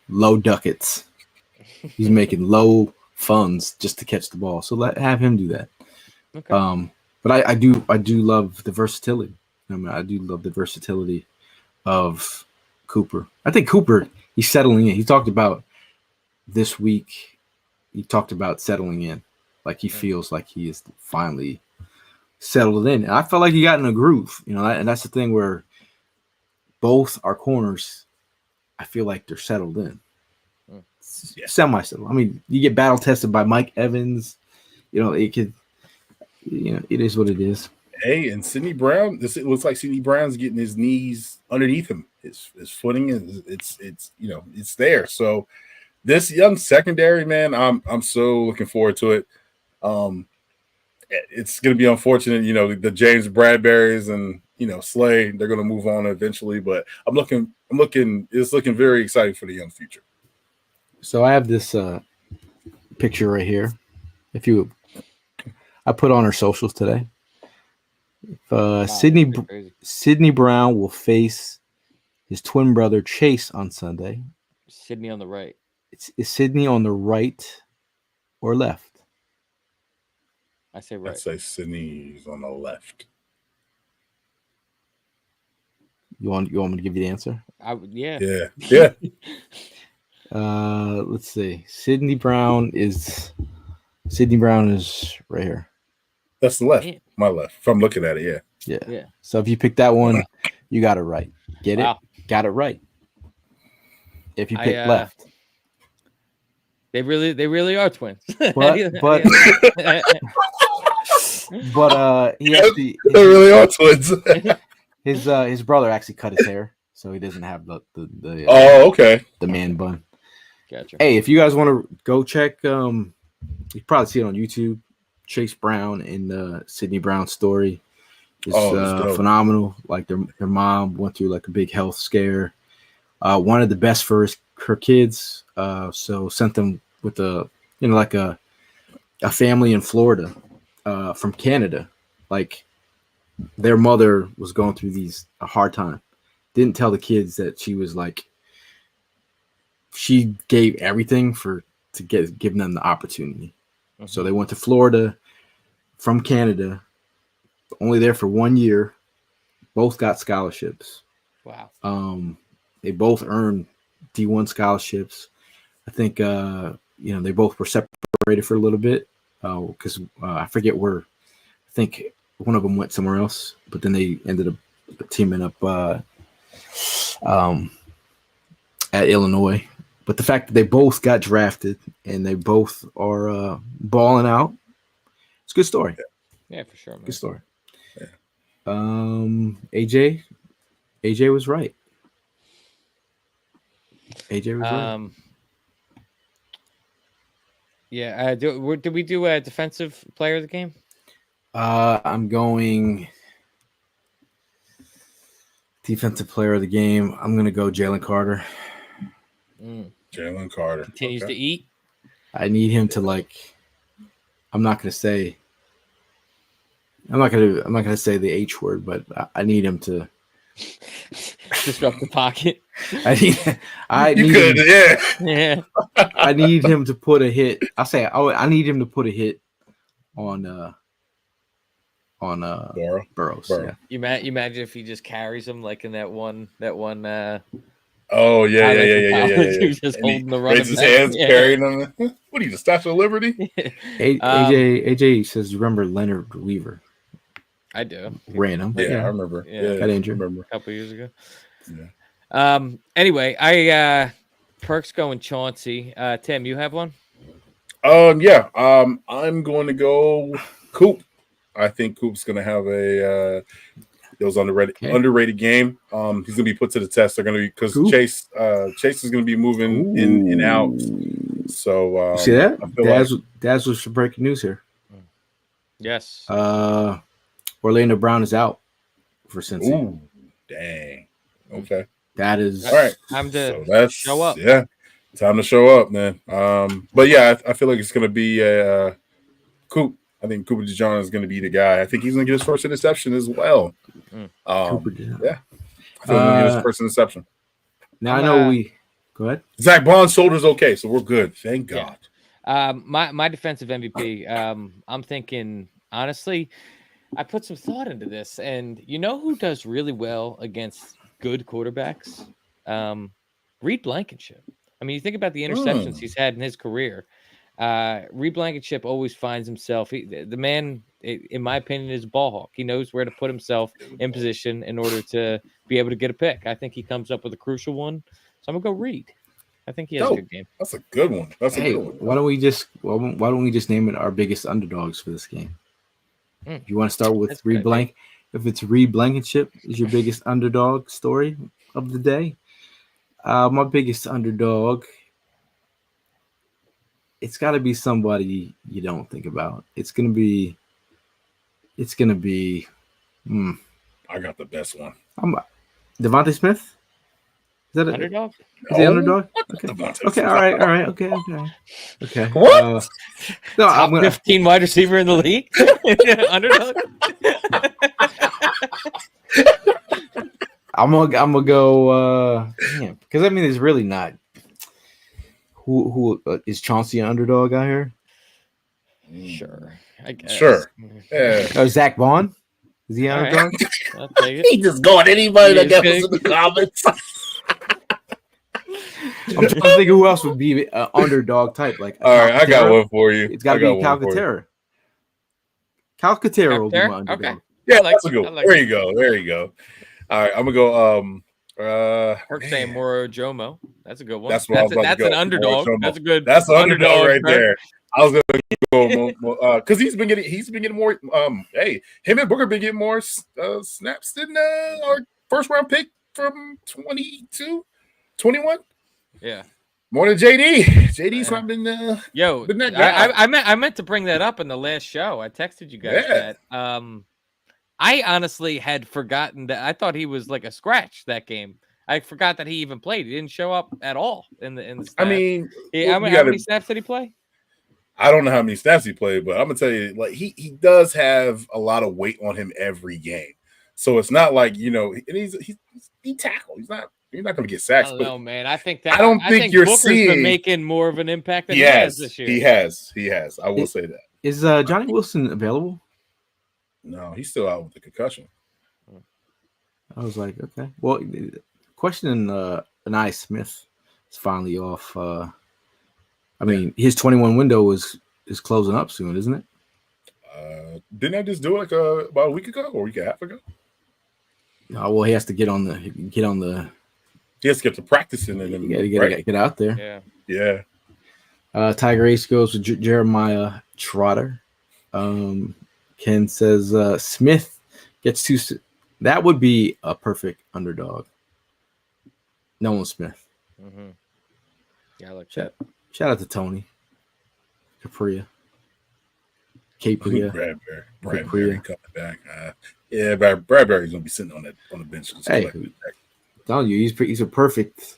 low ducats. He's making low funds just to catch the ball. So have him do that. Okay. But I do love the versatility. I do love the versatility of Cooper. I think Cooper, he's settling in. He talked about this week. He talked about settling in, like he feels like he is finally settled in. And I felt like he got in a groove, and that's the thing where both our corners, I feel like they're settled in, semi-settled. I mean, you get battle tested by Mike Evans. It could. It is what it is. Hey, and Sidney Brown. It looks like Sidney Brown's getting his knees underneath him. His footing is it's there. So this young secondary, man, I'm so looking forward to it. It's going to be unfortunate, the James Bradburys and Slay. They're going to move on eventually, but it's looking very exciting for the young future. So I have this picture right here. I put on our socials today. Sidney Brown will face his twin brother Chase on Sunday. Sidney on the right. Is Sidney on the right or left? I say right. I'd say Sidney's on the left. You want me to give you the answer? Yeah. Let's see. Sidney Brown is right here. That's the left. Yeah. My left. If I'm looking at it, yeah. So if you pick that one, you got it right. Get it? Got it right. If you pick left. They really are twins. But he actually they really are twins. his brother actually cut his hair, so he doesn't have the the man bun. Gotcha. Hey, if you guys want to go check, you probably see it on YouTube. Chase Brown and Sidney Brown story is phenomenal. Like their mom went through like a big health scare. Wanted the best for her kids, so sent them with a family in Florida from Canada. Like their mother was going through a hard time. Didn't tell the kids that she was like she gave everything to give them the opportunity. Mm-hmm. So they went to Florida from Canada, only there for 1 year. Both got scholarships. Wow. They both earned D1 scholarships. I think they both were separated for a little bit because I forget where. I think one of them went somewhere else, but then they ended up teaming up at Illinois. But the fact that they both got drafted and they both are balling out, it's a good story. Yeah, for sure, man. Good story. Yeah. AJ was right. AJ was right. Yeah. Did we do a defensive player of the game? I'm going defensive player of the game. I'm going to go Jalen Carter. Jalen Carter continues to eat. I need him to I'm not going to say the H word, but I need him to disrupt the pocket. I need him to put a hit. I need him to put a hit on Burrows. Yeah. You imagine if he just carries him like in that one. Oh yeah. He was just holding the running back. His hands carrying him. What are you, the Statue of Liberty? AJ says, "Remember Leonard Weaver?" I do. Ran him. Yeah, I remember. Yeah, got injured. A couple years ago. Yeah. Anyway, Perk's going Chauncey. Tim, you have one? Yeah. I'm going to go Coop. I think Coop's going to have a underrated game. He's going to be put to the test. They're going to be because Chase is going to be moving in and out. So you see that? Daz was breaking news here. Yes. Orlando Brown is out for Cincy. Ooh, dang. Okay. That is all right. Time to show up. Yeah. Time to show up, man. But yeah, I feel like it's going to be Coop. I think Cooper DeJohn is going to be the guy. I think he's going to get his first interception as well. Cooper DeJohn. Yeah. I think he's going to get his first interception. Now I know go ahead. Zach Bond's shoulder's okay, so we're good. Thank God. Yeah. My defensive MVP, I'm thinking, honestly, I put some thought into this, and you know who does really well against good quarterbacks? Reed Blankenship. I mean, you think about the interceptions he's had in his career. Reed Blankenship always finds himself. The man, in my opinion, is a ball hawk. He knows where to put himself in position in order to be able to get a pick. I think he comes up with a crucial one. So I'm gonna go Reed. I think he has a good game. That's a good one. That's a good one. Why don't we just name it our biggest underdogs for this game? If you want to start with Reed Blank, if it's Reed Blankenship is your biggest underdog story of the day, my biggest underdog, it's got to be somebody you don't think about. It's gonna be. I got the best one. Devontae Smith. Is that underdog? Is he underdog? Okay. All right. Okay. What? No, I'm 15 wide receiver in the league. Underdog. I'm gonna go. Because I mean, there's really not. Who is Chauncey an underdog out here? Sure, I guess. Sure. Yeah. Zach Bond. Is he an underdog? I'll take it. He just going anybody that gets in the comments. I'm trying to think of who else would be an underdog type. Like, all right, I got one for you. It's got to be Calcaterra. Calcaterra will be my underdog. Okay. Yeah, that's a good one. There you go. All right, I'm gonna go. Perk saying Moro Jomo. That's a good one. That's an underdog. That's a good. That's an underdog right there. I was gonna go because he's been getting more. Hey, him and Booker been getting more snaps than our first round pick from 22, 21. Yeah. More than JD. JD's not been been that guy. I meant to bring that up in the last show. I texted you guys that. I honestly had forgotten that. I thought he was like a scratch that game. I forgot that he even played. He didn't show up at all in the stats. I mean, how many snaps did he play? I don't know how many snaps he played, but I'm gonna tell you, like he does have a lot of weight on him every game. So it's not like he tackle. You're not going to get sacks. I don't know, man. I think you're Booker's seeing been making more of an impact than he has this year. He has. I will say that. Is Johnny Wilson available? No, he's still out with the concussion. I was like, okay. Well, questioning Anai Smith is finally off. I mean, his 21 window is closing up soon, isn't it? Didn't I just do it about a week ago or a week and a half ago? No, well, he has to get on the He has to get to practicing and You gotta get out there. Yeah. Tiger Ace goes to Jeremiah Trotter. Ken says Smith gets two. That would be a perfect underdog. Nolan Smith. Mm-hmm. Yeah, I like Shout that. Shout out to Tony. Capria. Capria. Bradbury coming back. Yeah, Bradbury's gonna be sitting on the bench. Hey, telling you, he's a perfect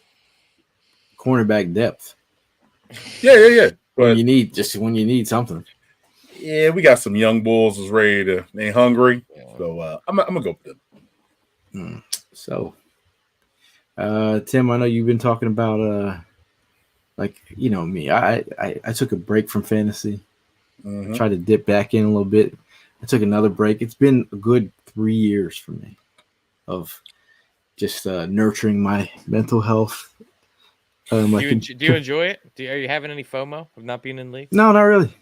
cornerback depth. Yeah. But when you need something. Yeah, we got some young bulls is ready to. They hungry, so I'm gonna go with them. So, Tim, I know you've been talking about like you know me. I took a break from fantasy. Mm-hmm. Tried to dip back in a little bit. I took another break. It's been a good 3 years for me of just nurturing my mental health. Do you enjoy it? Are you having any FOMO of not being in leagues? No, not really.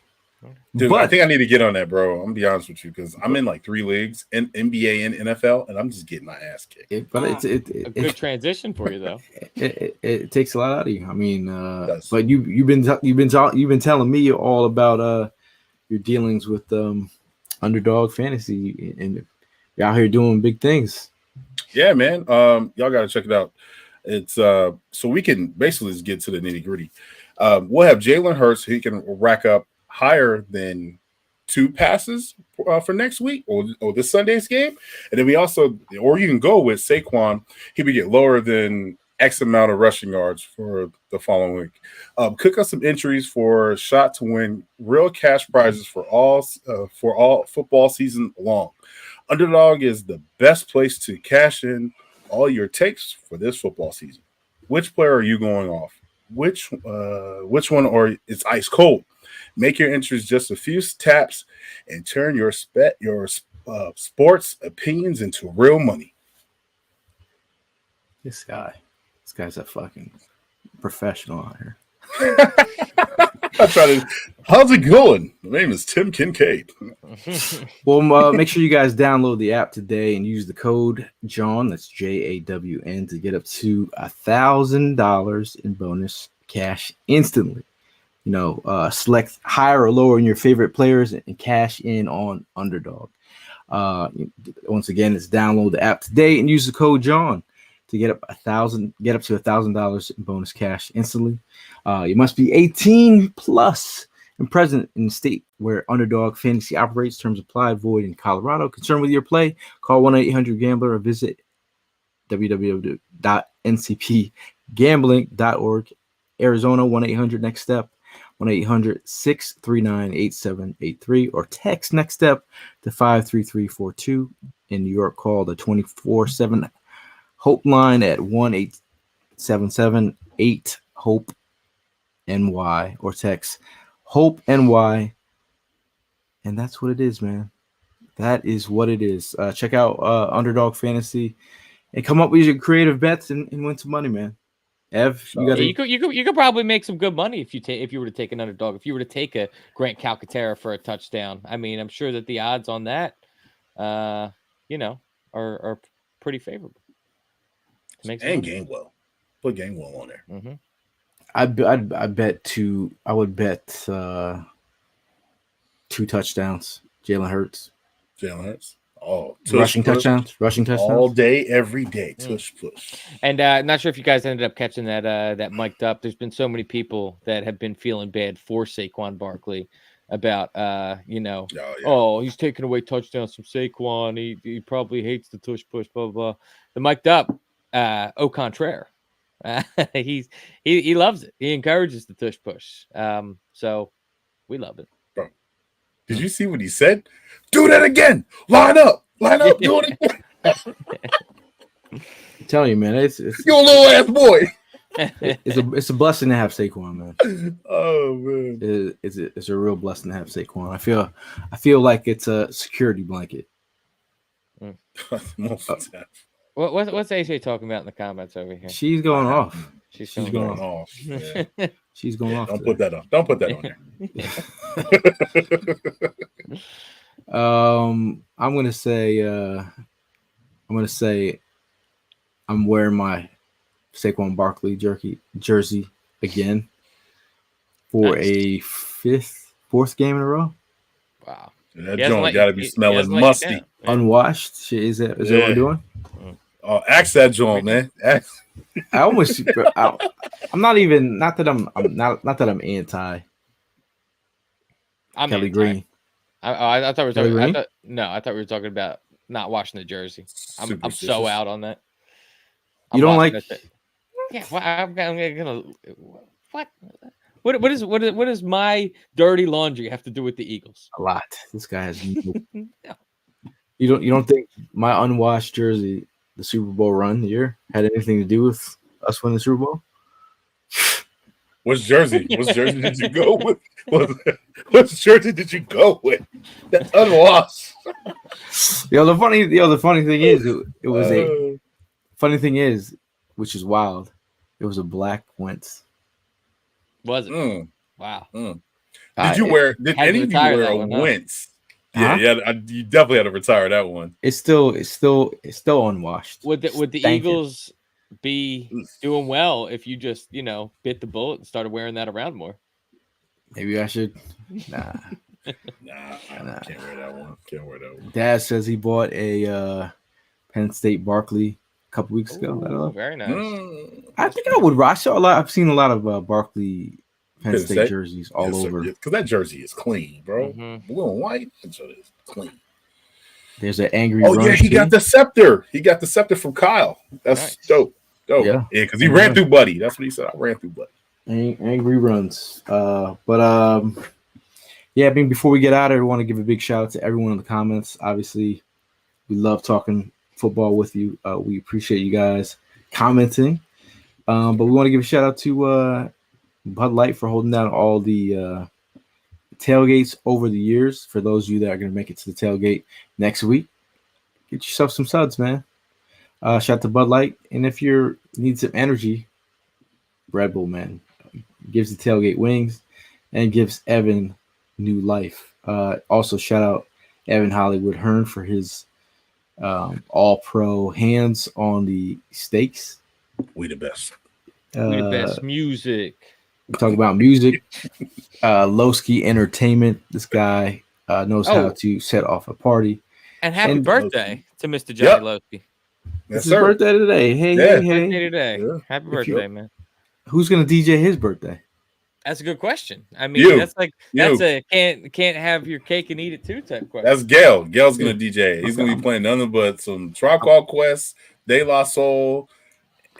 Dude, I think I need to get on that, bro. I'm gonna be honest with you because I'm in like 3 leagues in NBA and NFL, and I'm just getting my ass kicked. But it's a good transition for you though. It takes a lot out of you. I mean, but you've been telling me all about your dealings with underdog fantasy, and you're out here doing big things. Yeah, man. Y'all gotta check it out. It's so we can basically just get to the nitty gritty. We'll have Jalen Hurts. He can rack up higher than 2 passes for next week or this Sunday's game, and then we also, or you can go with Saquon. He would get lower than X amount of rushing yards for the following week. Cook up some entries for a shot to win real cash prizes for all football season long. Underdog is the best place to cash in all your takes for this football season. Which player are you going off? Which one, or it's ice cold? Make your entries just a few taps and turn your sports opinions into real money. This guy's a fucking professional out here. How's it going? My name is Tim Kincaid. Well, make sure you guys download the app today and use the code Jawn, that's JAWN, to get up to $1,000 in bonus cash instantly. You know, select higher or lower in your favorite players and cash in on Underdog. Once again, it's download the app today and use the code Jawn to get up to $1,000 in bonus cash instantly. You must be 18 plus and present in the state where Underdog Fantasy operates. Terms apply. Void in Colorado. Concerned with your play? Call 1-800-GAMBLER or visit www.ncpgambling.org. Arizona 1-800 next step. 1-800-639-8783 or text next step to 53342. In New York, call the 24/7 Hope line at 1-877-8-HOPE-NY or text HOPE-NY. And that's what it is, man. That is what it is. Check out Underdog Fantasy and come up with your creative bets and win some money, man. Ev, you could probably make some good money if you were to take an underdog. If you were to take a Grant Calcaterra for a touchdown, I mean, I'm sure that the odds on that, are pretty favorable. And Gainwell, put Gainwell on there. Mm-hmm. I would bet 2 touchdowns. Jalen Hurts. Oh, rushing touchdowns all day, every day. Tush push. And not sure if you guys ended up catching that mic'd up. There's been so many people that have been feeling bad for Saquon Barkley about he's taking away touchdowns from Saquon. He probably hates the tush push, blah blah blah. The mic'd up au contraire. He loves it. He encourages the tush push. So we love it. Bro, did you see what he said? Do that again. Line up. Do it again. I'm telling you, man, it's you a little ass boy. It's a blessing to have Saquon, man. Oh man, it's a real blessing to have Saquon. I feel like it's a security blanket. Most of the time. What's AJ talking about in the comments over here? She's going off. She's going off. Yeah. She's going off. Don't put that on. Don't put that on there. I'm gonna say I'm wearing my Saquon Barkley jersey again for Nice. a fourth game in a row. Wow. That He hasn't joint let got to you- be he smelling hasn't let you musty. down. Yeah. Unwashed. Shit, is that what we're doing? Oh, ask that joint, man. Ask. I almost. I'm not even. Not that I'm not that I'm anti I'm Kelly anti. Green. I thought we were Kelly talking. Green? I thought we were talking about not washing the jersey. I'm so Superstitious. out on that. You don't washing like- that shit. Yeah, well, I'm gonna what? What does my dirty laundry have to do with the Eagles? A lot. This guy has. No. You don't think my unwashed jersey, the Super Bowl run here, had anything to do with us winning the Super Bowl? Which jersey did you go with? Which jersey did you go with? That unwashed. The funny thing is, it was a funny thing is, which is wild. It was a black Wentz. Was it? Mm, Wow. mm. Did had to any of you retire wear that a one, huh? Wentz? Huh? Yeah, you definitely had to retire that one. It's still unwashed. Would the Stinking. Eagles be doing well if you just bit the bullet and started wearing that around more? Maybe I should. Nah. Nah, I can't wear that one. Dad says he bought a Penn State Barkley a couple weeks ago. I don't know. Very nice. I think I would rock. I've seen a lot of Barkley Penn Penn State State? jerseys all over. Because that jersey is clean, bro. Mhm. Blue and white, that jersey is clean. There's an angry. Oh run yeah, he too. got the scepter. He got the scepter from Kyle. That's Nice. dope. Yeah. Because he ran through Buddy. That's what he said. I ran through Buddy. Angry runs. Yeah, I mean, before we get out of here, I want to give a big shout out to everyone in the comments. Obviously, we love talking football with you. We appreciate you guys commenting. But we want to give a shout out to Bud Light for holding down all the tailgates over the years. For those of you that are going to make it to the tailgate next week, get yourself some suds, man. Shout out to Bud Light. And if you need some energy, Red Bull, man, gives the tailgate wings and gives Evan new life. Also, shout out Evan Hollywood Hearn for his all-pro hands on the steaks. We the best. We the best music. We talk about music. Lowski Entertainment. This guy knows how to set off a party. And happy And- birthday to Mr. Johnny Lowski. Yes, It's his sir. birthday today. Hey, Yeah. hey, Birthday hey. today. Yeah. Happy If birthday, you're- man. Who's gonna DJ his birthday? That's a good question. I mean, You. that's a can't have your cake and eat it too type question. That's Gail. Gail's gonna DJ. He's gonna be playing nothing but some Tribe Called Quest, De La Soul,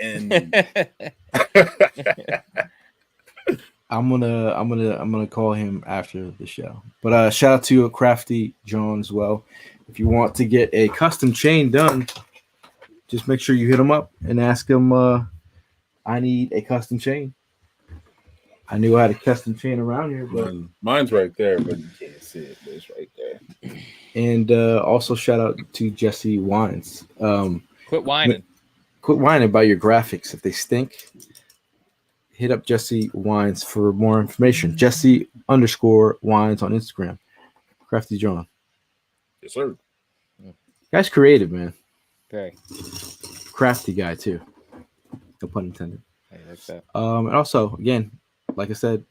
and I'm gonna call him after the show. But shout out to Crafty Jawn as well. If you want to get a custom chain done, just make sure you hit him up and ask him. I need a custom chain. I knew I had a custom chain around here, but mine's right there, but you can't see it. But it's right there. and also shout out to Jesse Wines. Quit whining. Quit whining about your graphics. If they stink, hit up Jesse Wines for more information. Jesse_Wines on Instagram. Crafty Jawn. Yes, sir. Guy's creative, man. Very. Crafty guy too. No pun intended. Hey, like that. And also, again, like I said,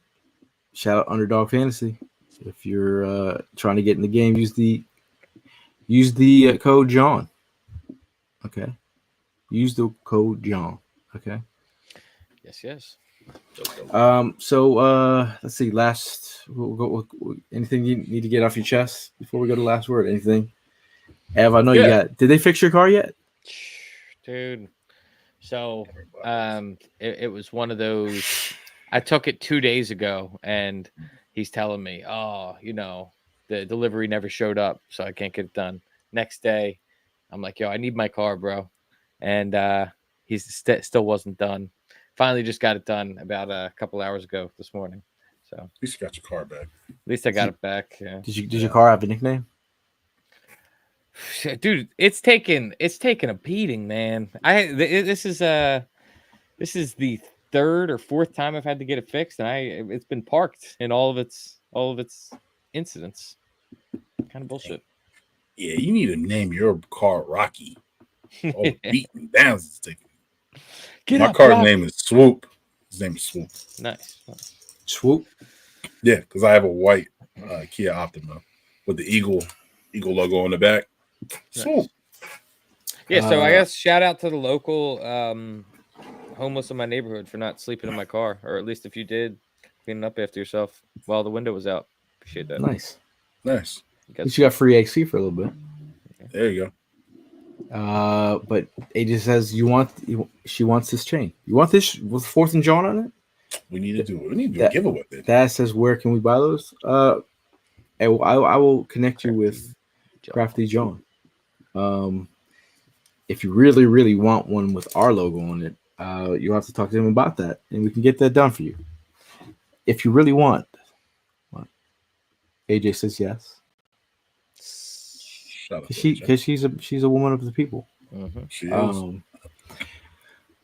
shout out Underdog Fantasy. If you're trying to get in the game, use the code Jawn. Okay. Use the code Jawn. Okay. Yes. So let's see. Anything you need to get off your chest before we go to last word? Anything? Ev, I know you got. Did they fix your car yet? Dude. So it was one of those. I took it 2 days ago, and he's telling me, the delivery never showed up, so I can't get it done. Next day, I'm like, yo, I need my car, bro. And he's still wasn't done. Finally just got it done about a couple hours ago this morning. So At least you got your car back. at least I got it back. Yeah. Did your car have a nickname? Dude, it's taken a beating, man. This is the third or fourth time I've had to get it fixed, and it's been parked in all of its incidents. Kind of bullshit. Yeah, you need to name your car Rocky. Oh, beating down is taking. Get My up, car's Rock. name is Swoop. His name is Swoop. Nice. Swoop. Yeah, because I have a white Kia Optima with the eagle logo on the back. Swoop. Yeah, so I guess shout out to the local homeless in my neighborhood for not sleeping in my car, or at least if you did, cleaning up after yourself while the window was out. Appreciate that. Nice. Nice. At least you got free AC for a little bit. There you go. But AJ says she wants this chain. You want this with 4th and Jawn on it? We need to do a giveaway. That says, where can we buy those? I will connect you with Crafty Jawn. If you really, really want one with our logo on it, you'll have to talk to him about that, and we can get that done for you. If you really want. What? AJ says yes. Shut up. Because she's a woman of the people. Mm-hmm. She is.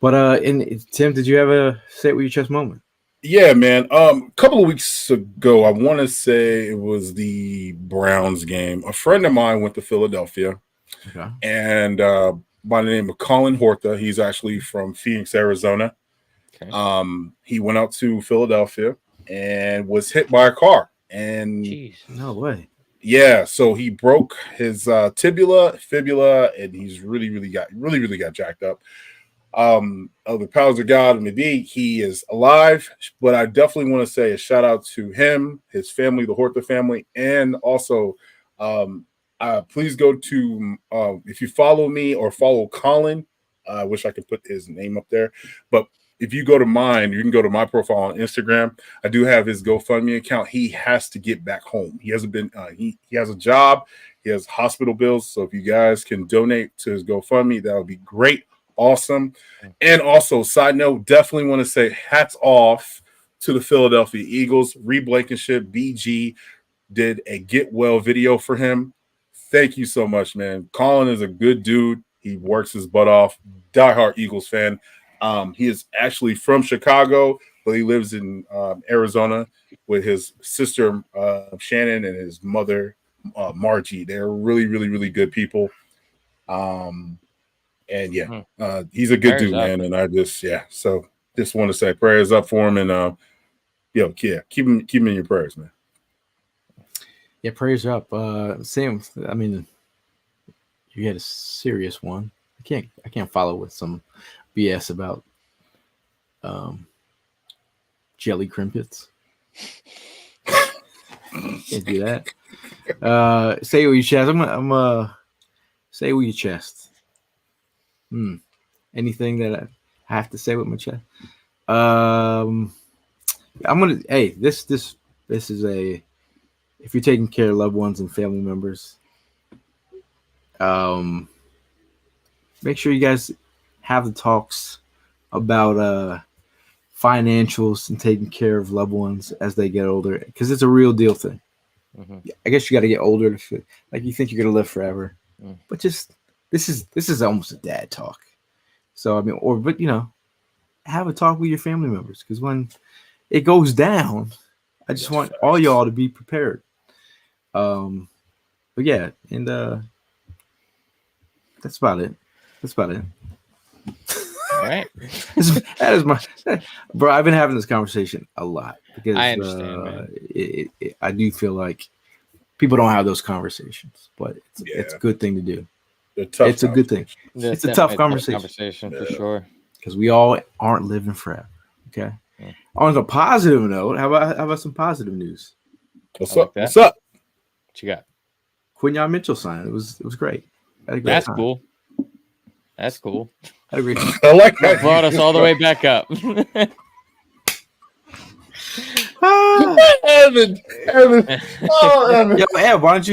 And Tim, did you have a say it with your chest moment? Yeah, man. A couple of weeks ago, I want to say it was the Browns game. A friend of mine went to Philadelphia, and by the name of Colin Horta, he's actually from Phoenix, Arizona. Okay. He went out to Philadelphia and was hit by a car. And jeez, no way. Yeah, so he broke his fibula, and he's really got jacked up. Of the powers of God, maybe he is alive, but I definitely want to say a shout out to him, his family, the Horta family, and also please go to if you follow me or follow Colin, I wish I could put his name up there, but if you go to mine, you can go to my profile on Instagram. I do have his GoFundMe account. He has to get back home. He hasn't been. He has a job. He has hospital bills. So if you guys can donate to his GoFundMe, that would be great. Awesome. And also, side note, definitely want to say hats off to the Philadelphia Eagles. Reed Blankenship, BG, did a get well video for him. Thank you so much, man. Colin is a good dude. He works his butt off. Diehard Eagles fan. He is actually from Chicago, but he lives in Arizona with his sister Shannon and his mother Margie. They're really good people. And yeah, he's a good dude, man. And I just want to say prayers up for him, and keep him in your prayers, man. Yeah, prayers up. Sam, I mean, you had a serious one. I can't follow with some BS about jelly crimpets. Can't do that. Say it with your chest. I'm say it with your chest. Anything that I have to say with my chest? I'm gonna. Hey, this is a. If you're taking care of loved ones and family members, make sure you guys have the talks about financials and taking care of loved ones as they get older, because it's a real deal thing. Mm-hmm. I guess you got to get older to feel like you think you're gonna live forever, but just this is almost a dad talk. So I mean, but have a talk with your family members, because when it goes down, I just want all y'all to be prepared. But yeah, and that's about it. All right. That is my bro. I've been having this conversation a lot because I understand, man. I do feel like people don't have those conversations, but it's a good thing to do. It's a good thing. It's a tough conversation for sure, because we all aren't living forever. Okay. Yeah. On a positive note, how about some positive news? What's up? What you got? Quinyon Mitchell signed. It was great. That's time. Cool. That's cool. I agree. I like that. Brought us all the way back up. Evan. Oh, Evan. Yo, Ev, why don't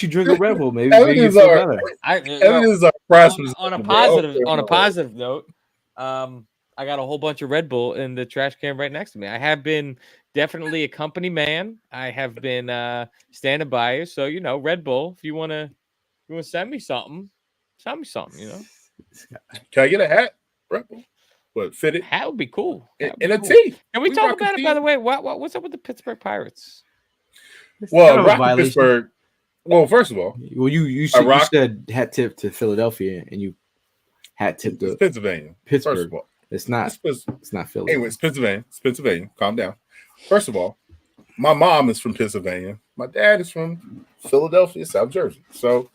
you drink a Red Bull? Maybe Evan you feel better. Evan is our freshman. On a positive note, I got a whole bunch of Red Bull in the trash can right next to me. I have been definitely a company man. I have been standing by you. So Red Bull. If you wanna send me something, Can I get a hat? Red Bull. What, fit it? Hat would be cool. And a tee. Can we talk about it, by the way? What's up with the Pittsburgh Pirates? Well, rock Pittsburgh. Well, first of all, you said hat tip to Philadelphia, and you hat tip It's to Pennsylvania. First Pittsburgh. of all, It's not. It's not Philly. anyway, it's Pennsylvania. It's Pennsylvania. Calm down. First of all, my mom is from Pennsylvania. My dad is from Philadelphia, South Jersey. So,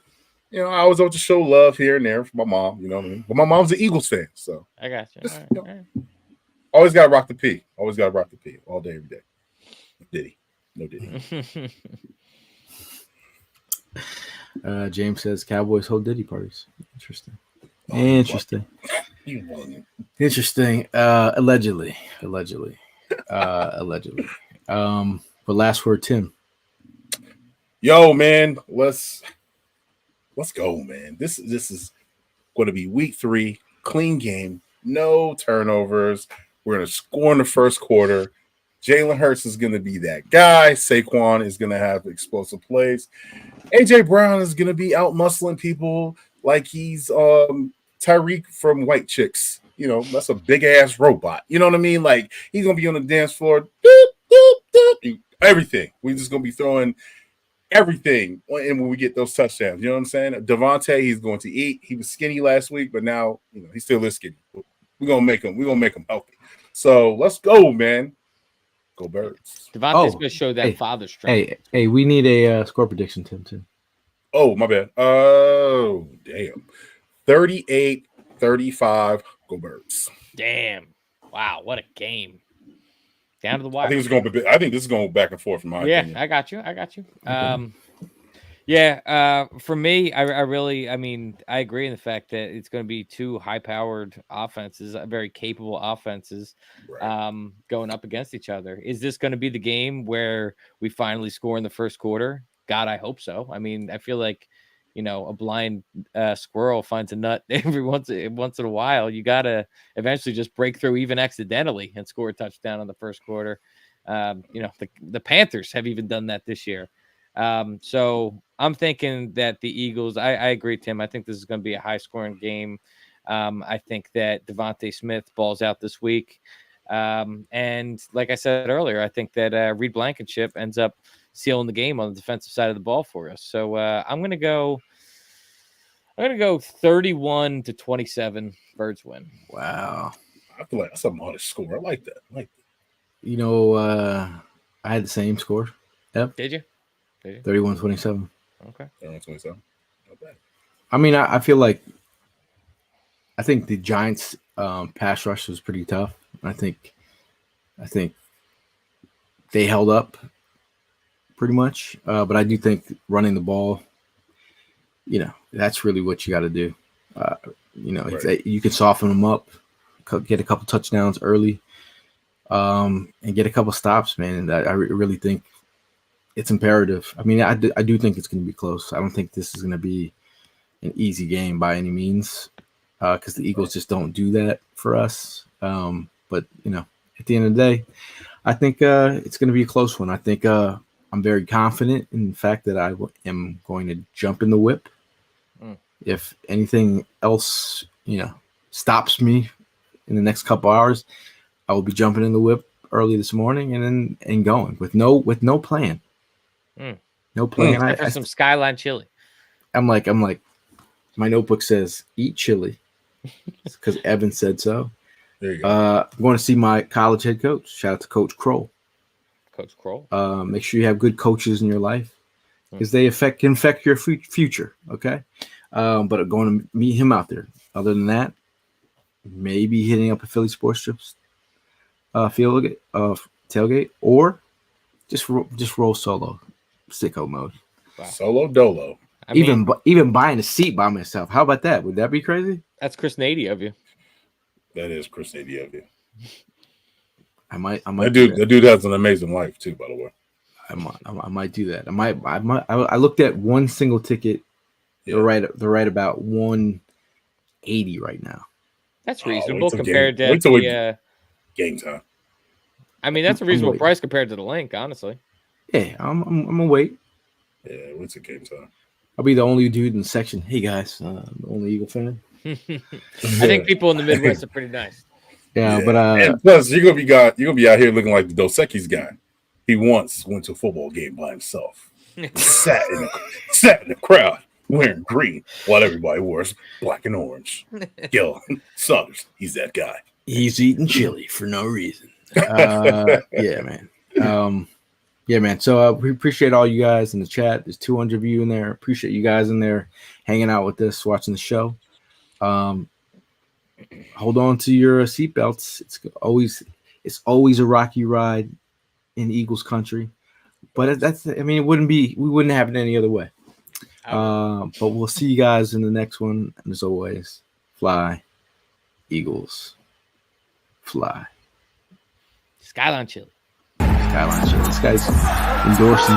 I always have to show love here and there for my mom. You know what I mean? But my mom's an Eagles fan, so I got you. just, All right. always got to rock the P. Always got to rock the P all day, every day. Diddy. No Diddy. James says Cowboys hold Diddy parties. Interesting. Oh, Interesting. You won. Interesting. Allegedly. But last word, Tim. Yo, man, let's go, man. This is going to be week 3, clean game, no turnovers. We're going to score in the first quarter. Jalen Hurts is going to be that guy. Saquon is going to have explosive plays. AJ Brown is going to be out muscling people like he's Tyreek from White Chicks. That's a big ass robot. You know what I mean? Like, he's going to be on the dance floor. Doop, doop, doop, everything. We're just going to be throwing everything when we get those touchdowns. You know what I'm saying? Devontae, he's going to eat. He was skinny last week, but now, he still is skinny. We're going to make him healthy. So let's go, man. Go Birds. Devontae's going to show that father strength. Hey, we need a score prediction, Tim, too. Oh, my bad. Oh, damn. 38-35. Go Birds. Damn. Wow, what a game. Down to the wire. I think this is going back and forth in my opinion. I got you. Okay. For me, I agree in the fact that it's going to be 2 high-powered offenses, very capable offenses, Right. going up against each other. Is this going to be the game where we finally score in the first quarter? God, I hope so. I mean, I feel like, a blind squirrel finds a nut every once in a while. You got to eventually just break through even accidentally and score a touchdown in the first quarter. The Panthers have even done that this year. So I'm thinking that the Eagles, I agree, Tim. I think this is going to be a high scoring game. I think that Devontae Smith balls out this week. And like I said earlier, I think that Reed Blankenship ends up sealing the game on the defensive side of the ball for us. So I'm going to go 31-27. Birds win. Wow. I feel like that's a modest score. I like that. I had the same score. Yep. Did you? 31-27. Okay. 31-27. Not bad. I mean, I feel like I think the Giants pass rush was pretty tough. I think they held up pretty much. But I do think running the ball, that's really what you got to do. If you can soften them up, get a couple touchdowns early, and get a couple stops, man. I really think it's imperative. I mean, I do think it's going to be close. I don't think this is going to be an easy game by any means, because the Eagles just don't do that for us. But at the end of the day, I think it's going to be a close one. I think I'm very confident in the fact that I am going to jump in the whip. If anything else, stops me in the next couple hours, I will be jumping in the whip early this morning and going with no plan. No plan. I some Skyline chili. I'm like, my notebook says eat chili because Evan said so. There you go. I'm going to see my college head coach. Shout out to Coach Kroll. Coach Kroll. Make sure you have good coaches in your life because they can affect your future. Okay. But I'm going to meet him out there. Other than that, maybe hitting up a Philly Sports Trips tailgate, or just roll solo, sicko mode. Wow. Solo dolo. Even buying a seat by myself. How about that? Would that be crazy? That's Chris Nady of you. That is Chris Nady of you. I might. That dude has an amazing life too, by the way. I might do that. I looked at one single ticket. They're right about 180 right now. That's reasonable compared to game time. I mean, that's a reasonable price compared to the link, honestly. Yeah, I'm gonna wait. Yeah, it's a game time. I'll be the only dude in the section. Hey guys, I'm the only Eagle fan. I think people in the Midwest are pretty nice. Yeah, but and plus you're gonna be out here looking like the Dos Equis guy. He once went to a football game by himself. sat in the crowd. wearing green while everybody wears black and orange. Yo, Saunders, he's that guy. He's eating chili for no reason. Yeah, man. Yeah, man. So we appreciate all you guys in the chat. There's 200 of you in there. Appreciate you guys in there hanging out with us, watching the show. Hold on to your seatbelts. It's always a rocky ride in Eagles country, but we wouldn't have it any other way. But we'll see you guys in the next one. And as always, fly, Eagles, fly. Skyline Chili. Skyline Chili. This guy's endorsing.